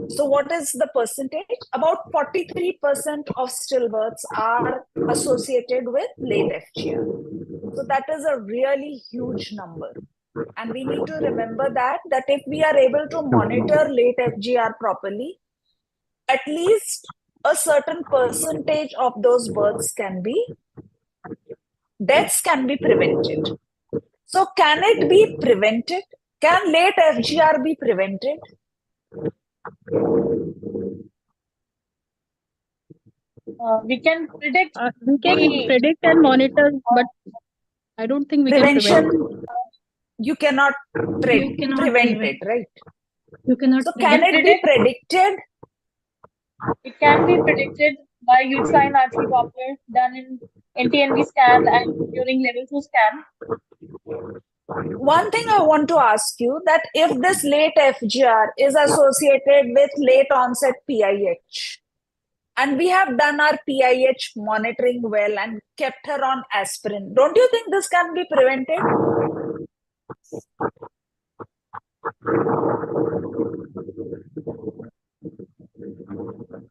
So what is the percentage? About 43% of stillbirths are associated with late FGR. So that is a really huge number. And we need to remember that if we are able to monitor late FGR properly, at least a certain percentage of those deaths can be prevented. So can it be prevented? Can late FGR be prevented? We can predict. We can predict and monitor, but I don't think we Prevention, can prevent. You cannot prevent it, right? You cannot. So can it be predicted? It can be predicted by uterine artery Doppler done in NTNV scan and during level 2 scan. One thing I want to ask you, that if this late FGR is associated with late onset PIH, and we have done our PIH monitoring well and kept her on aspirin, don't you think this can be prevented?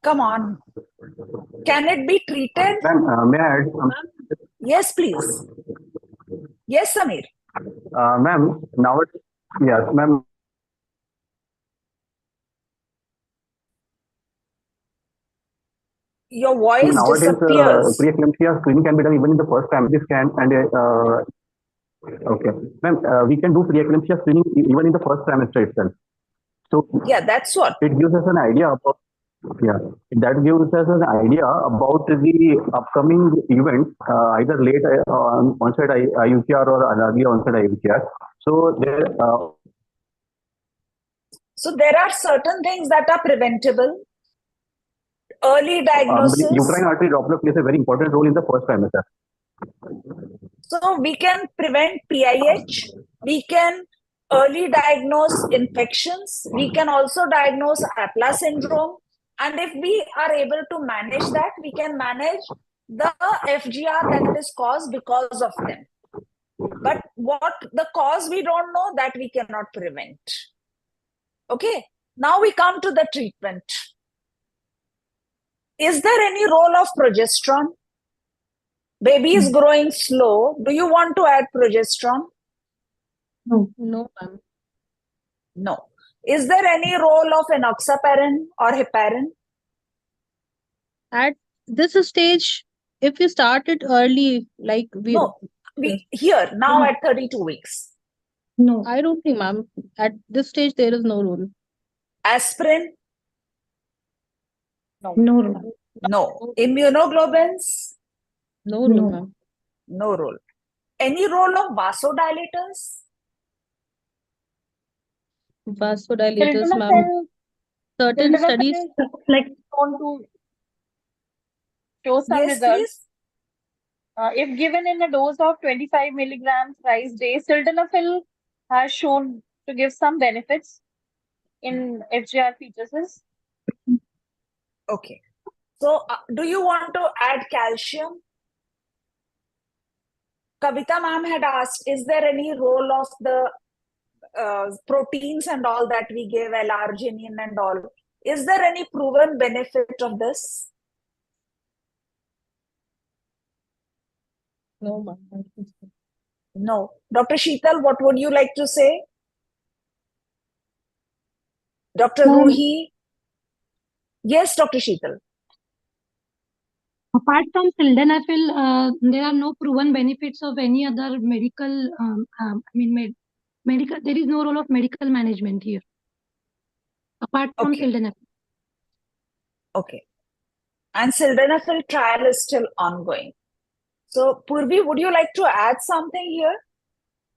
Come on. Can it be treated? Ma'am, may I add? Yes, please. Yes, Samir. Ma'am, nowadays, yes, ma'am. Your voice Nowadays, disappears. preeclampsia screening can be done even in the first family scan, and okay, ma'am, we can do preeclampsia screening even in the first trimester itself. So yeah, that's what it gives us an idea about. Yeah, that gives us an idea about the upcoming events, either late onset IUCR or early onset IUCR. So there are certain things that are preventable. Early diagnosis. Uterine artery Doppler plays a very important role in the first trimester. So we can prevent PIH. We can early diagnose infections. We can also diagnose APLA syndrome. And if we are able to manage that, we can manage the FGR that is caused because of them. But what the cause we don't know, that we cannot prevent. Okay, now we come to the treatment. Is there any role of progesterone? Baby is growing slow. Do you want to add progesterone? No, ma'am. No. Is there any role of enoxaparin or heparin? At this stage, if you start it early, like here now at 32 weeks. No, I don't think, ma'am. At this stage, there is no rule. Aspirin? No. No role. No. Immunoglobulins? No No. role, ma'am. No role. Any role of vasodilators? Vasodilators, ma'am. Certain studies. Sildenafil is Like shown to show some Yes, results. please. If given in a dose of 25 milligrams thrice day, sildenafil has shown to give some benefits in FGR fetuses. Okay. So, do you want to add calcium? Kavita ma'am had asked, is there any role of the proteins and all that we give, L-arginine and all? Is there any proven benefit of this? No, ma'am. No. Dr. Sheetal, what would you like to say? Dr. Ruhi? Yes, Dr. Sheetal. apart from sildenafil, there are no proven benefits of any other medical. Medical. There is no role of medical management here, apart from Okay. sildenafil. Okay. And sildenafil trial is still ongoing. So, Purvi, would you like to add something here?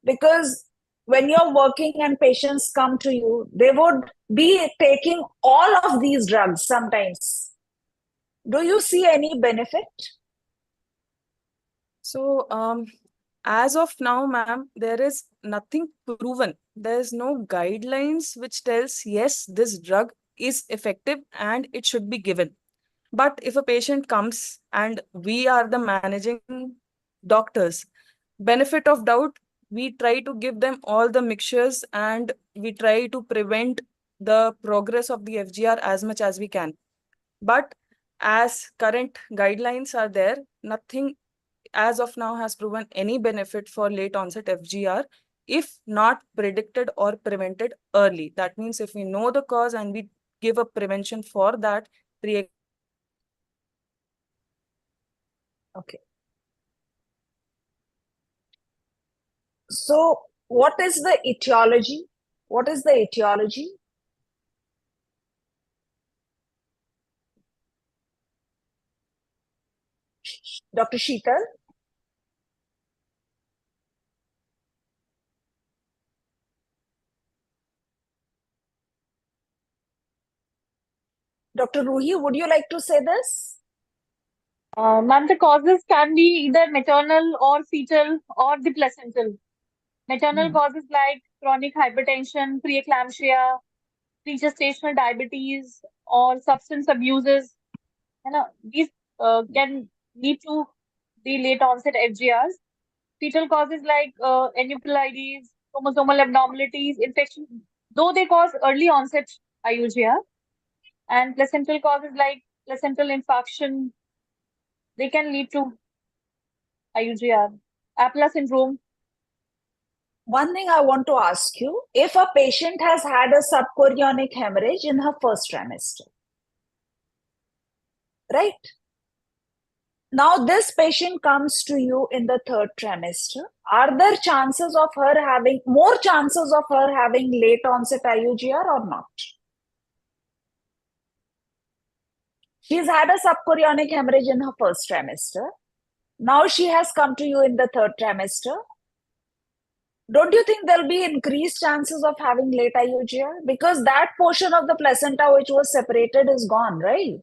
Because when you're working and patients come to you, they would be taking all of these drugs sometimes. Do you see any benefit? So, as of now, ma'am, there is nothing proven. There is no guidelines which tells, yes, this drug is effective and it should be given. But if a patient comes and we are the managing doctors, benefit of doubt, we try to give them all the mixtures and we try to prevent the progress of the FGR as much as we can. But as current guidelines are there, nothing as of now has proven any benefit for late onset FGR if not predicted or prevented early. That means if we know the cause and we give a prevention for that, Okay. So, what is the etiology? What is the etiology? Dr. Sheetal? Dr. Ruhi, would you like to say this? Ma'am, the causes can be either maternal or fetal or the placental. Maternal causes like chronic hypertension, preeclampsia, gestational diabetes, or substance abuses. These can lead to the late onset FGRs. Fetal causes like aneuploidies, chromosomal abnormalities, infection, though they cause early onset IUGR, and placental causes like placental infarction, they can lead to IUGR. Apla syndrome. One thing I want to ask you, if a patient has had a subchorionic hemorrhage in her first trimester, right? Now this patient comes to you in the third trimester. Are there chances of her having more chances of her having late onset IUGR or not? She's had a subchorionic hemorrhage in her first trimester. Now she has come to you in the third trimester. Don't you think there'll be increased chances of having late IUGR? Because that portion of the placenta which was separated is gone, right?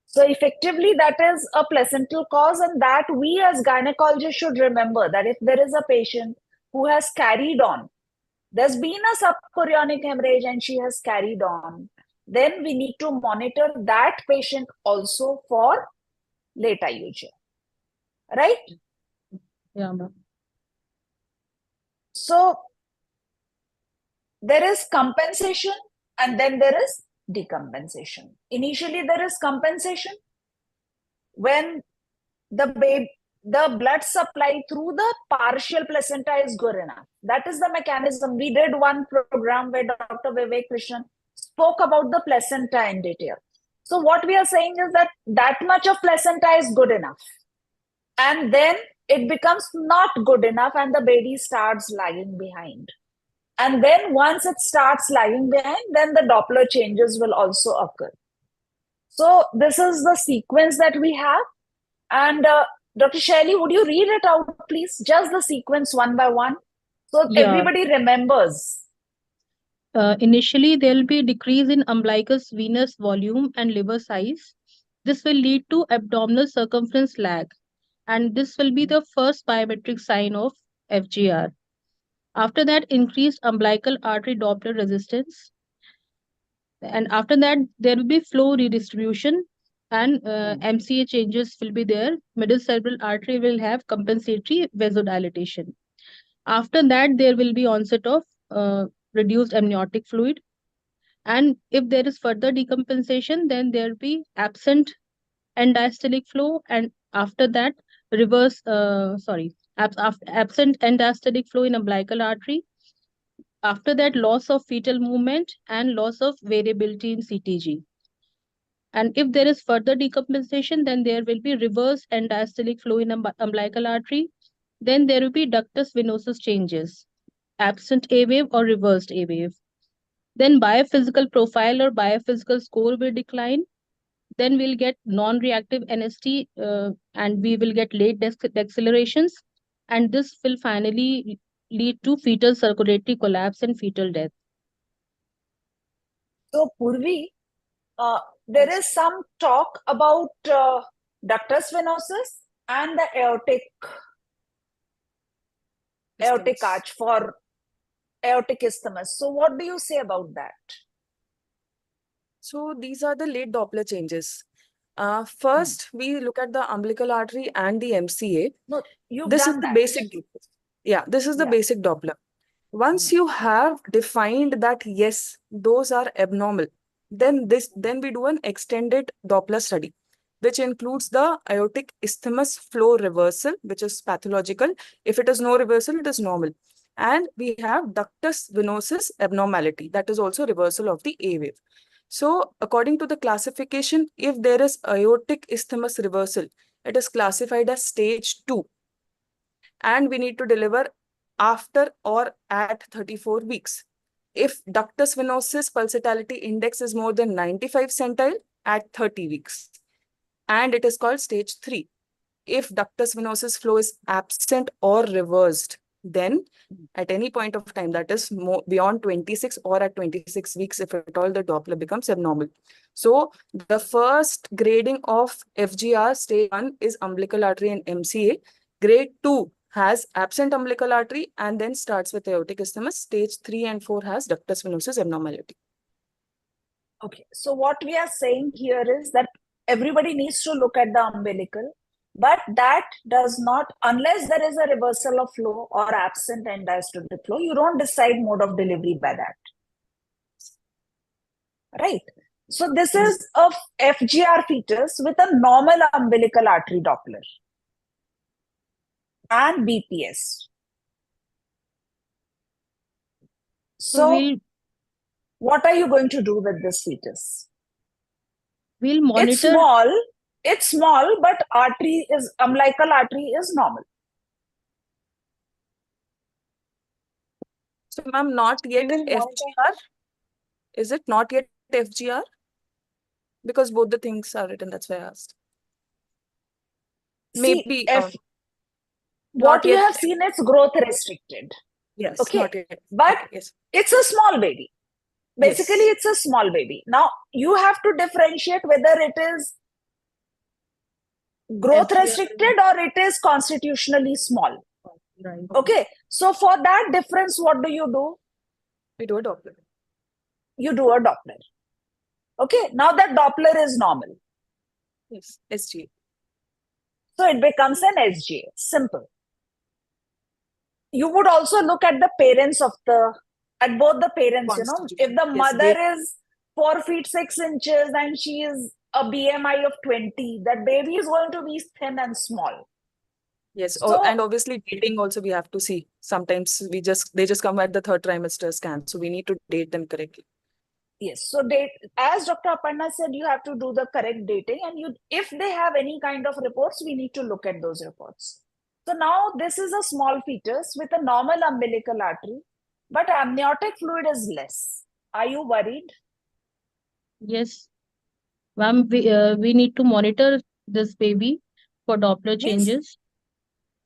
So effectively, that is a placental cause, and that we as gynecologists should remember that if there is a patient who has carried on, there's been a subchorionic hemorrhage and she has carried on, then we need to monitor that patient also for late IUGR, right? Yeah, ma'am. So there is compensation and then there is decompensation. Initially, there is compensation when the blood supply through the partial placenta is good enough. That is the mechanism. We did one program where Dr. Vivek Krishnan spoke about the placenta in detail. So what we are saying is that that much of placenta is good enough. And then it becomes not good enough and the baby starts lagging behind. And then once it starts lagging behind, then the Doppler changes will also occur. So this is the sequence that we have. And Dr. Shelley, would you read it out, please? Just the sequence one by one, so Yeah. everybody remembers. Initially, there will be a decrease in umbilicus venous volume and liver size. This will lead to abdominal circumference lag, and this will be the first biometric sign of FGR. After that, increased umbilical artery Doppler resistance. And after that, there will be flow redistribution and MCA changes will be there. Middle cerebral artery will have compensatory vasodilatation. After that, there will be onset of reduced amniotic fluid. And if there is further decompensation, then there will be absent end diastolic flow. And after that, absent end diastolic flow in umbilical artery. After that, loss of fetal movement and loss of variability in CTG. And if there is further decompensation, then there will be reverse end diastolic flow in umbilical artery. Then there will be ductus venosus changes, absent A wave or reversed A wave. Then biophysical profile or biophysical score will decline. Then we'll get non-reactive NST and we will get late decelerations. And this will finally lead to fetal circulatory collapse and fetal death. So Purvi, there is some talk about ductus venosus and the aortic arch for aortic isthmus. So what do you say about that? So these are the late Doppler changes. First, we look at the umbilical artery and the MCA. No, you've This done is the that. basic. Yeah, this is the basic Doppler. Once you have defined that, yes, those are abnormal, then we do an extended Doppler study, which includes the aortic isthmus flow reversal, which is pathological. If it is no reversal, it is normal. And we have ductus venosus abnormality, that is also reversal of the A wave. So according to the classification, if there is aortic isthmus reversal, it is classified as stage 2. And we need to deliver after or at 34 weeks. If ductus venosus pulsatility index is more than 95 centile at 30 weeks. And it is called stage 3. If ductus venosus flow is absent or reversed, then at any point of time, that is beyond 26 or at 26 weeks, if at all the Doppler becomes abnormal. So the first grading of FGR stage 1 is umbilical artery and MCA. Grade 2 has absent umbilical artery and then starts with aortic isthmus. Stage 3 and 4 has ductus venosus abnormality. Okay, so what we are saying here is that everybody needs to look at the umbilical, but that does not, unless there is a reversal of flow or absent end diastolic flow, you don't decide mode of delivery by that. Right? So this is a FGR fetus with a normal umbilical artery Doppler and BPS. So what are you going to do with this fetus? We'll monitor. It's small, but umbilical artery is normal. So ma'am, not yet FGR? Is it not yet FGR? Because both the things are written, that's why I asked. Maybe what you have seen is growth restricted. Yes, okay. Not yet. But okay, yes. It's a small baby. Basically, it's a small baby. Now, you have to differentiate whether it is growth restricted or it is constitutionally small. Right. Okay. So for that difference, what do? We do a Doppler. You do a Doppler. Okay. Now that Doppler is normal. Yes, SGA. So it becomes an SGA. Simple. You would also look at the parents at both the parents, you know. If the mother is 4 feet 6 inches and she is a BMI of 20, that baby is going to be thin and small. Yes, and obviously dating also we have to see. Sometimes they just come at the 3rd trimester scan, so we need to date them correctly. Yes, so as Dr. Aparna said, you have to do the correct dating, and if they have any kind of reports, we need to look at those reports. So now this is a small fetus with a normal umbilical artery. but amniotic fluid is less. Are you worried? Yes, ma'am, we need to monitor this baby for Doppler Means changes.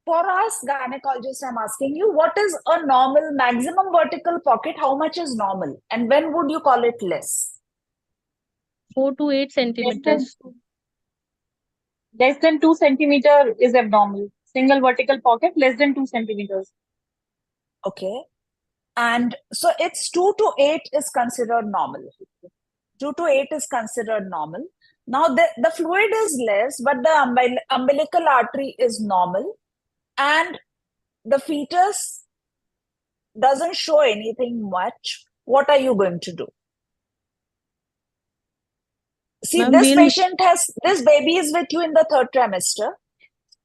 for us gynecologists, I'm asking you, what is a normal maximum vertical pocket? How much is normal? And when would you call it less? 4 to 8 centimeters. Less than 2 centimeter is abnormal. Single vertical pocket, less than 2 centimeters. Okay. And so it's 2 to 8 is considered normal. 2 to 8 is considered normal. Now the fluid is less, but the umbilical artery is normal. And the fetus doesn't show anything much. What are you going to do? See, this baby is with you in the 3rd trimester.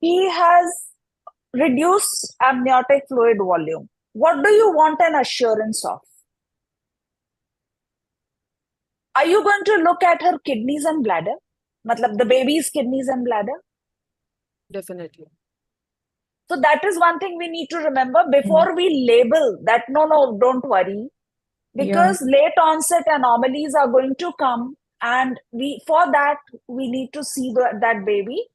He has reduced amniotic fluid volume. What do you want an assurance of? Are you going to look at her kidneys and bladder? Matlab, the baby's kidneys and bladder? Definitely. So that is one thing we need to remember before we label that, no, don't worry. Because late onset anomalies are going to come, and for that, we need to see that baby.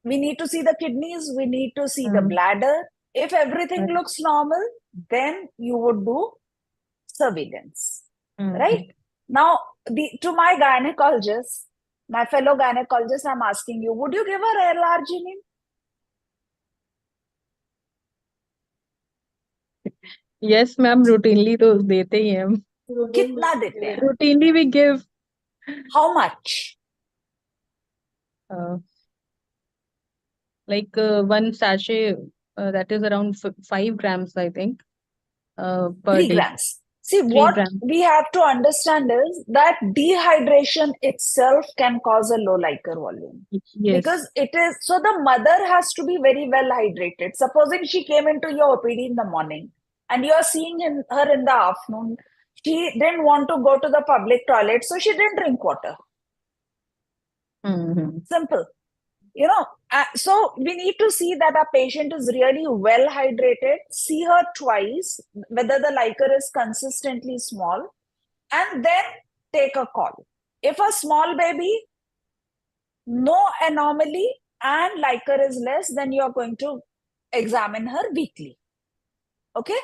We need to see the kidneys, we need to see the bladder. If everything looks normal, then you would do surveillance, right? Now, to my gynecologist, my fellow gynecologist, I'm asking you, would you give her L-arginine? Yes, ma'am, routinely तो देते ही हैं हम. कितना देते हैं? Routinely we give. How much? Like one sachet that is around 5 grams, I think, per 3 day. grams. See, 3 what grams. we have to understand is that dehydration itself can cause a low Liker volume. Yes. Because it is, so the mother has to be very well hydrated. Supposing she came into your OPD in the morning and you're seeing her in the afternoon, she didn't want to go to the public toilet, so she didn't drink water. Simple. So we need to see that our patient is really well hydrated, see her twice, whether the Liker is consistently small, and then take a call. If a small baby, no anomaly, and Liker is less, then you're going to examine her weekly. Okay?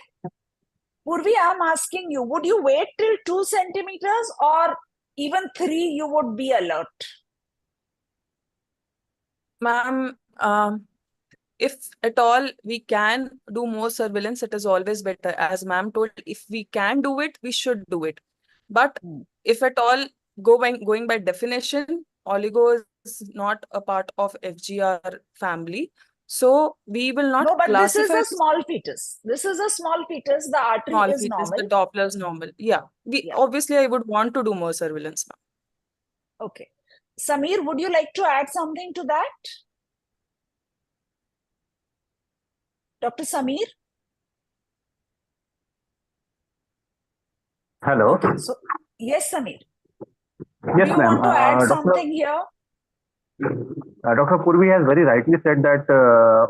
Purvi, I'm asking you, would you wait till 2 centimeters or even 3 you would be alert? Ma'am, if at all we can do more surveillance, it is always better. As ma'am told, if we can do it, we should do it. But if at all going by definition, oligo is not a part of FGR family. So we will not No, but this is classify a small fetus. This is a small fetus. The artery small is fetus, normal. the Doppler is normal. Yeah. Obviously, I would want to do more surveillance, ma'am. Okay. Samir, would you like to add something to that? Dr. Samir? Hello. Okay, so, yes, Samir. Yes, Do you ma'am. want to add Dr. something here? Dr. Purvi has very rightly said that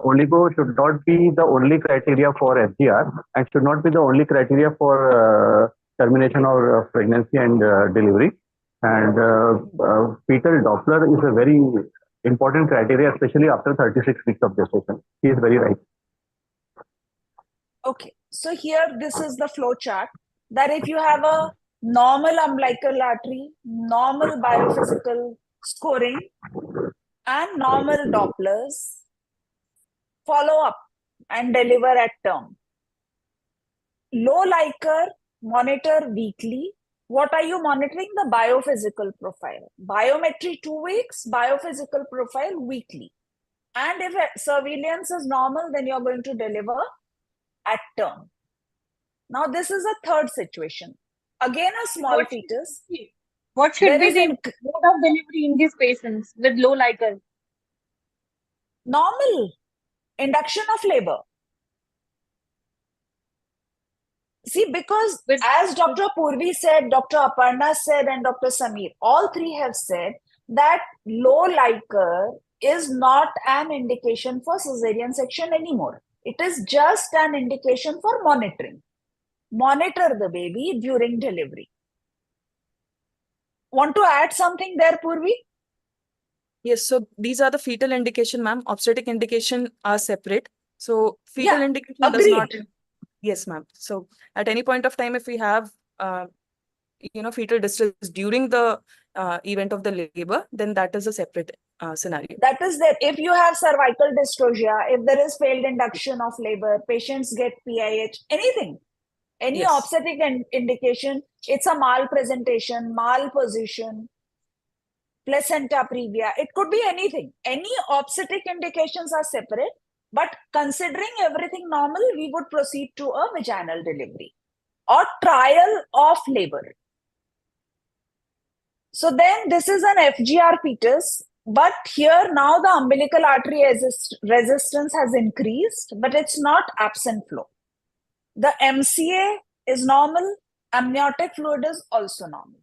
oligo should not be the only criteria for FGR and should not be the only criteria for termination of pregnancy and delivery. And fetal Doppler is a very important criteria, especially after 36 weeks of gestation. He is very right. Okay, so here this is the flow chart that if you have a normal umbilical artery, normal biophysical scoring, and normal Dopplers, follow up and deliver at term. Low Liker, monitor weekly. What are you monitoring? The biophysical profile. Biometry 2 weeks, biophysical profile weekly. And if surveillance is normal, then you're going to deliver at term. Now, this is a third situation. Again, a small fetus. What should be the mode of delivery in these patients with low Liker? Normal. Induction of labor. See, because as Dr. Purvi said, Dr. Aparna said, and Dr. Samir, all three have said that low Liker is not an indication for cesarean section anymore. It is just an indication for monitoring. monitor the baby during delivery. Want to add something there, Purvi? Yes, so these are the fetal indication, ma'am. Obstetric indication are separate. So fetal Yeah, indication does not. agreed. Yes, ma'am. So at any point of time, if we have, fetal distress during the event of the labor, then that is a separate scenario. That is there. If you have cervical dystocia, if there is failed induction of labor, patients get PIH, anything, any Yes. obstetric indication, it's a malpresentation, malposition, placenta previa. It could be anything. Any obstetric indications are separate, but considering everything normal, we would proceed to a vaginal delivery or trial of labor. So then this is an FGR fetus, but here now the umbilical artery resistance has increased, but it's not absent flow. The MCA is normal, amniotic fluid is also normal.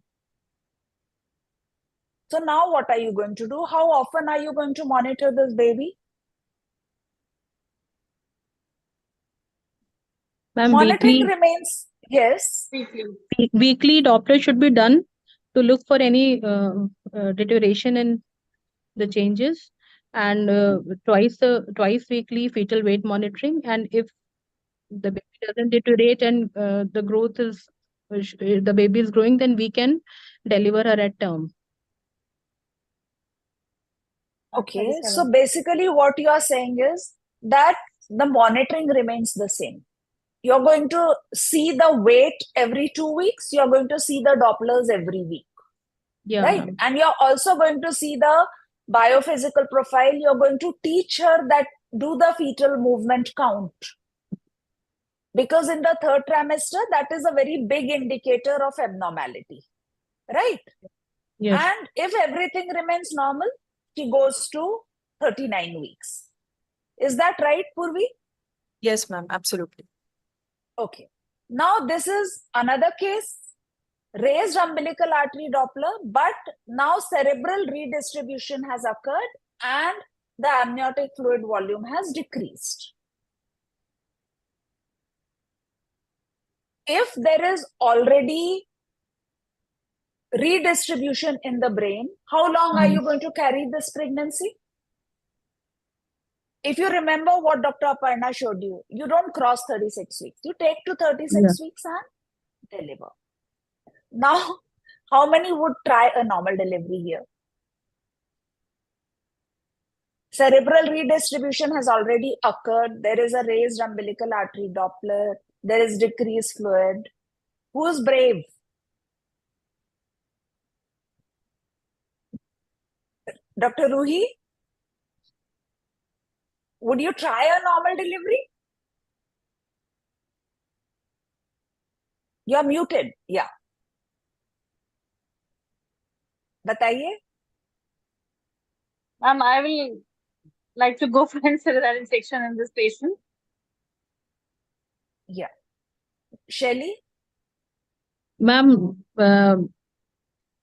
So now what are you going to do? How often are you going to monitor this baby? Ma'am, Monitoring remains, yes. weekly Doppler should be done to look for any deterioration in the changes, and twice weekly fetal weight monitoring. And if the baby doesn't deteriorate and the growth is the baby is growing, then we can deliver her at term. Okay, so basically what you are saying is that the monitoring remains the same. You're going to see the weight every 2 weeks. You're going to see the Dopplers every week. Yeah, right? ma'am. And you're also going to see the biophysical profile. You're going to teach her that do the fetal movement count. Because in the third trimester, that is a very big indicator of abnormality, right? Yes. And if everything remains normal, she goes to 39 weeks. Is that right, Purvi? Yes, ma'am, absolutely. Okay. Now this is another case, raised umbilical artery Doppler, but now cerebral redistribution has occurred and the amniotic fluid volume has decreased. If there is already redistribution in the brain, how long are you going to carry this pregnancy? If you remember what Dr. Aparna showed you, you don't cross 36 weeks. You take to 36 weeks and deliver. Now, how many would try a normal delivery here? Cerebral redistribution has already occurred. There is a raised umbilical artery Doppler. There is decreased fluid. Who is brave? Dr. Ruhi? Would you try a normal delivery? You are muted. Yeah. Bataiye. Ma'am, I will like to go for cerebral section in this patient. Yeah. Shelly? Ma'am,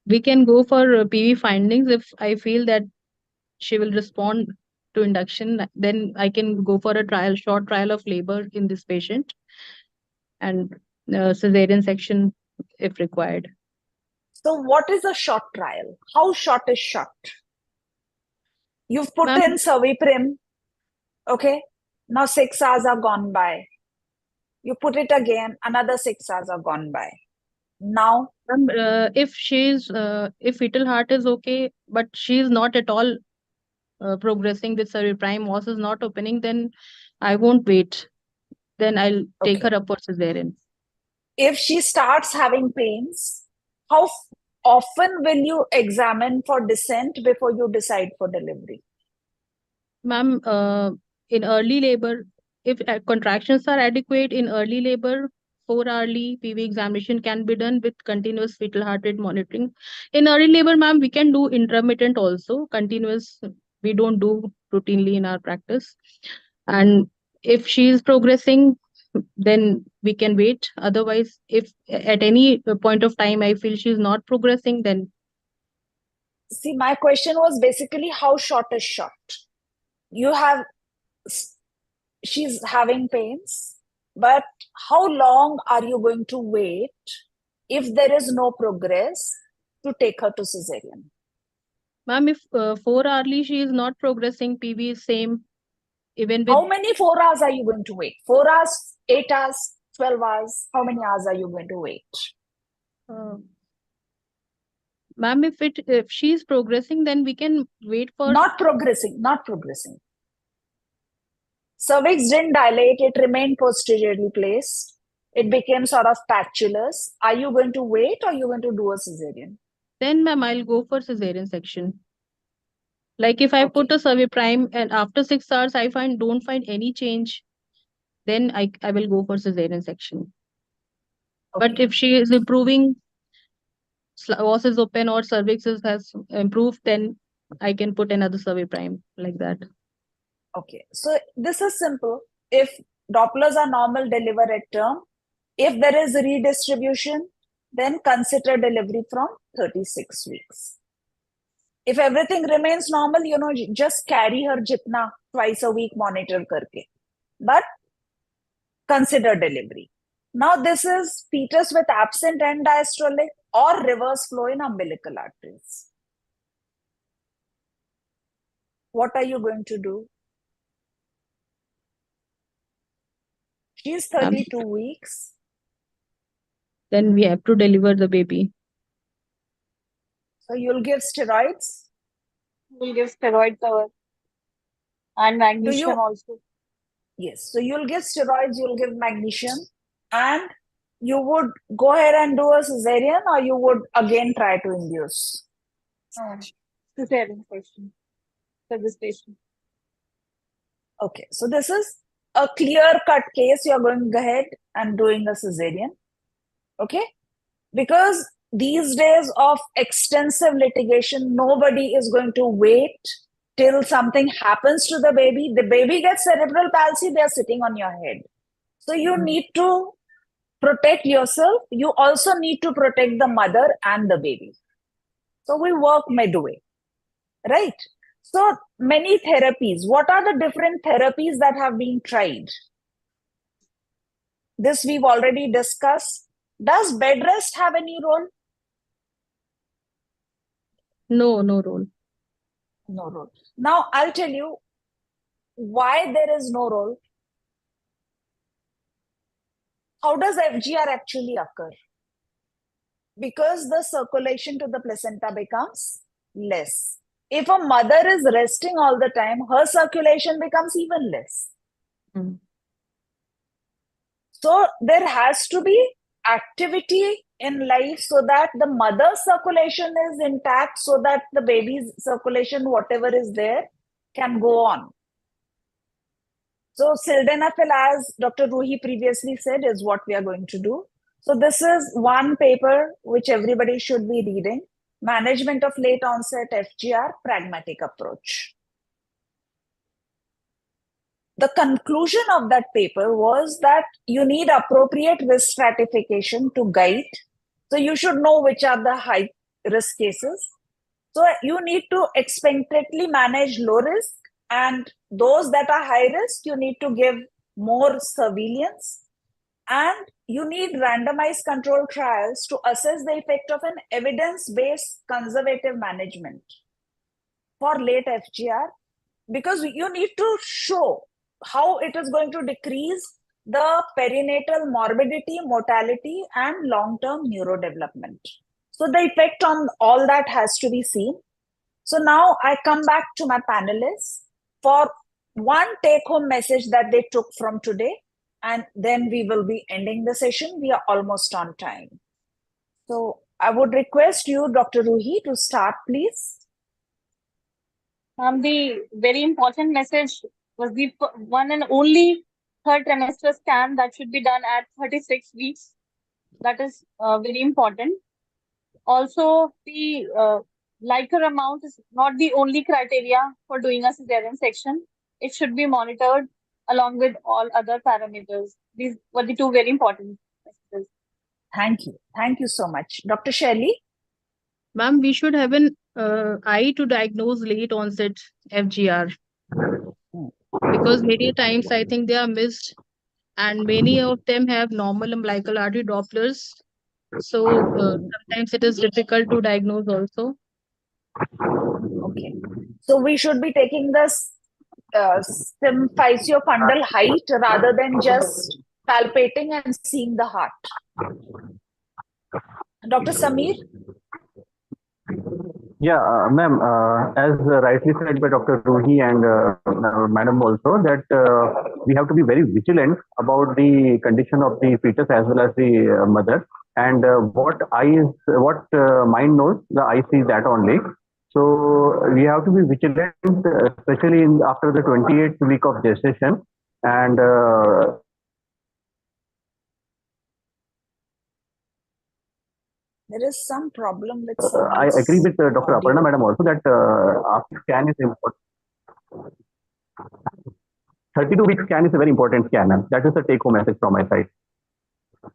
we can go for PV findings. If I feel that she will respond to induction, then I can go for a short trial of labor in this patient, and cesarean section if required. So what is a short trial? How short is short? You've put in Serviprim. Okay. Now 6 hours are gone by. You put it again, another 6 hours are gone by. Now, if fetal heart is okay, but she is not at all progressing with cerebrine, os is not opening, then I won't wait. Then I'll take her up for cesarean. If she starts having pains, how often will you examine for descent before you decide for delivery? Ma'am, in early labor, if contractions are adequate in early labor, 4-hourly PV examination can be done with continuous fetal heart rate monitoring. In early labor, ma'am, we can do intermittent also. Continuous, we don't do routinely in our practice. And if she is progressing, then we can wait. Otherwise, if at any point of time I feel she is not progressing, then. See, my question was basically how short is short? She's having pains. but how long are you going to wait if there is no progress to take her to cesarean? Ma'am, if 4 hourly she is not progressing, PV is same. Even with How many 4 hours are you going to wait? 4 hours, 8 hours, 12 hours? How many hours are you going to wait? ma'am, if she is progressing, then we can wait for Not progressing. Cervix didn't dilate, it remained posteriorly placed. It became sort of patulous. Are you going to wait or are you going to do a cesarean? then ma'am, I'll go for cesarean section. Like if I put a survey prime and after 6 hours I don't find any change, then I will go for cesarean section. But if she is improving, was is open or cervix has improved, then I can put another survey prime like that. Okay, so this is simple. If Dopplers are normal, deliver at term. If there is redistribution, then consider delivery from 36 weeks. If everything remains normal, just carry her jitna twice a week, monitor karke. But consider delivery. Now this is fetus with absent end diastolic or reverse flow in umbilical arteries. What are you going to do? She is 32 weeks. Then we have to deliver the baby. So you'll give steroids? We'll give steroid cover and magnesium also. Yes, so you'll give steroids, you'll give magnesium, and you would go ahead and do a cesarean, or you would again try to induce? Cesarean section for this patient. Okay, so this is a clear-cut case. You're going ahead and doing a cesarean. Okay, because these days of extensive litigation, nobody is going to wait till something happens to the baby. The baby gets cerebral palsy, they're sitting on your head. So you need to protect yourself. You also need to protect the mother and the baby. So we work midway, right? So many therapies. What are the different therapies that have been tried? This we've already discussed. Does bed rest have any role? No role. No role. Now I'll tell you why there is no role. How does FGR actually occur? Because the circulation to the placenta becomes less. If a mother is resting all the time, her circulation becomes even less. So there has to be activity in life so that the mother's circulation is intact, so that the baby's circulation, whatever is there, can go on. So sildenafil, as Dr. Ruhi previously said, is what we are going to do. So this is one paper which everybody should be reading. Management of late onset FGR, pragmatic approach. The conclusion of that paper was that you need appropriate risk stratification to guide. So you should know which are the high risk cases. So you need to expectantly manage low risk, and those that are high risk, you need to give more surveillance, and you need randomized controlled trials to assess the effect of an evidence-based conservative management for late FGR, because you need to show how it is going to decrease the perinatal morbidity, mortality, and long-term neurodevelopment. So the effect on all that has to be seen. So now I come back to my panelists for one take-home message that they took from today, and then we will be ending the session. We are almost on time. So I would request you, Dr. Ruhi, to start, please. The very important message was the one and only third trimester scan that should be done at 36 weeks. That is very important. Also, the lighter amount is not the only criteria for doing a cesarean section. It should be monitored along with all other parameters. These were the two very important messages. Thank you. Thank you so much. Dr. Shelley? Ma'am, we should have an eye to diagnose late onset FGR. Because many times I think they are missed and many of them have normal umbilical artery Dopplers. So sometimes it is difficult to diagnose also. Okay. So we should be taking this symphysiofundal height rather than just palpating and seeing the heart. Dr. Samir? Yeah, ma'am, as rightly said by Dr. Ruhi and madam also, that we have to be very vigilant about the condition of the fetus as well as the mother. And what mind knows, the eye sees that only. So we have to be vigilant, especially after the 28th week of gestation. And There is some problem with I agree with Dr. audio. Aparna madam also that after scan is important. 32-week scan is a very important scan, ma'am. That is the take-home message from my side.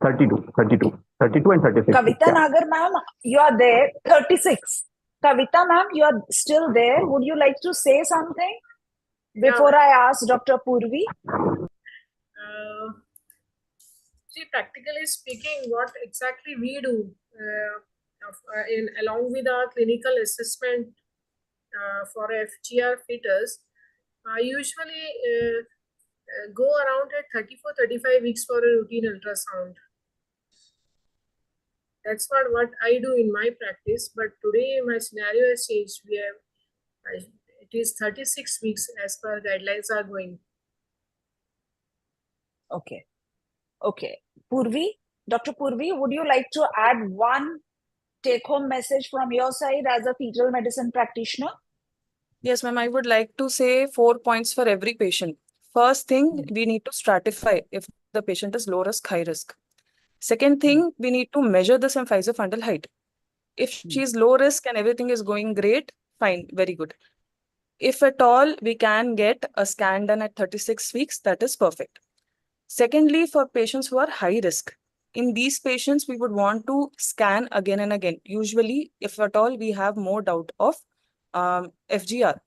32 and 36. Kavita Nagar ma'am, you are there. 36. Kavita ma'am, you are still there. Would you like to say something before I ask Dr. Purvi? See, practically speaking, what exactly we do along with our clinical assessment for FGR fetus, I usually go around at 34-35 weeks for a routine ultrasound. That's what I do in my practice. But today my scenario has changed. It is 36 weeks as per guidelines are going. Okay. Okay. Purvi, Dr. Purvi, would you like to add one take-home message from your side as a fetal medicine practitioner? Yes, ma'am. I would like to say 4 points for every patient. First thing, we need to stratify if the patient is low risk, high risk. Second thing, we need to measure the symphysiofundal height. If she is low risk and everything is going great, fine, very good. If at all we can get a scan done at 36 weeks, that is perfect. Secondly, for patients who are high risk, in these patients, we would want to scan again and again. Usually, if at all we have more doubt of FGR.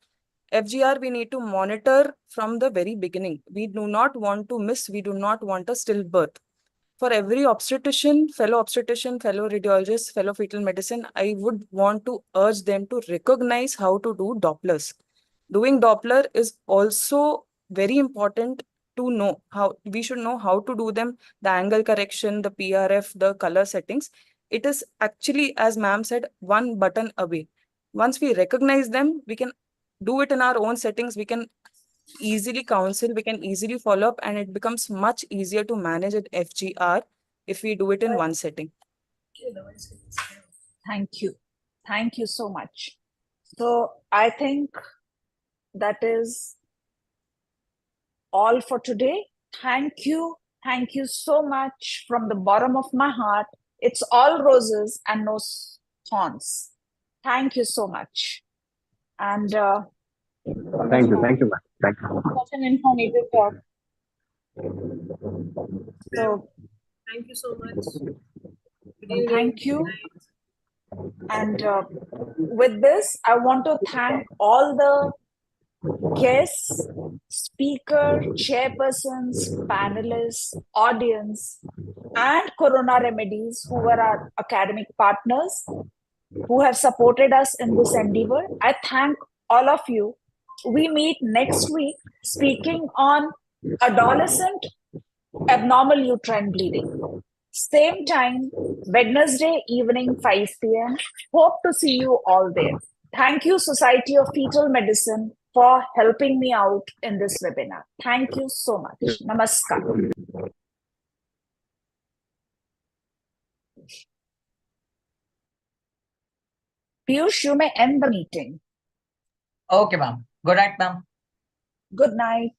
FGR, we need to monitor from the very beginning. We do not want to miss, we do not want a stillbirth. For every obstetrician, fellow radiologist, fellow fetal medicine, I would want to urge them to recognize how to do Dopplers. Doing Doppler is also very important to know how we should know how to do them, the angle correction, the PRF, the color settings. It is actually, as ma'am said, one button away. Once we recognize them, we can do it in our own settings. We can easily counsel, we can easily follow up, and it becomes much easier to manage at FGR if we do it in one setting. Thank you. Thank you so much. So I think that is all for today. Thank you. Thank you so much from the bottom of my heart. It's all roses and no thorns. Thank you so much. And thank you, ma'am. Thank you. Such an informative talk. So thank you so much. Thank you. And with this, I want to thank all the guests, speaker, chairpersons, panelists, audience, and Corona Remedies, who were our academic partners, who have supported us in this endeavor. I thank all of you. We meet next week speaking on adolescent abnormal uterine bleeding. Same time, Wednesday evening, 5 p.m. Hope to see you all there. Thank you, Society of Fetal Medicine, for helping me out in this webinar. Thank you so much. Namaskar. Piyush, you may end the meeting. Okay, ma'am. Good night, ma'am. Good night.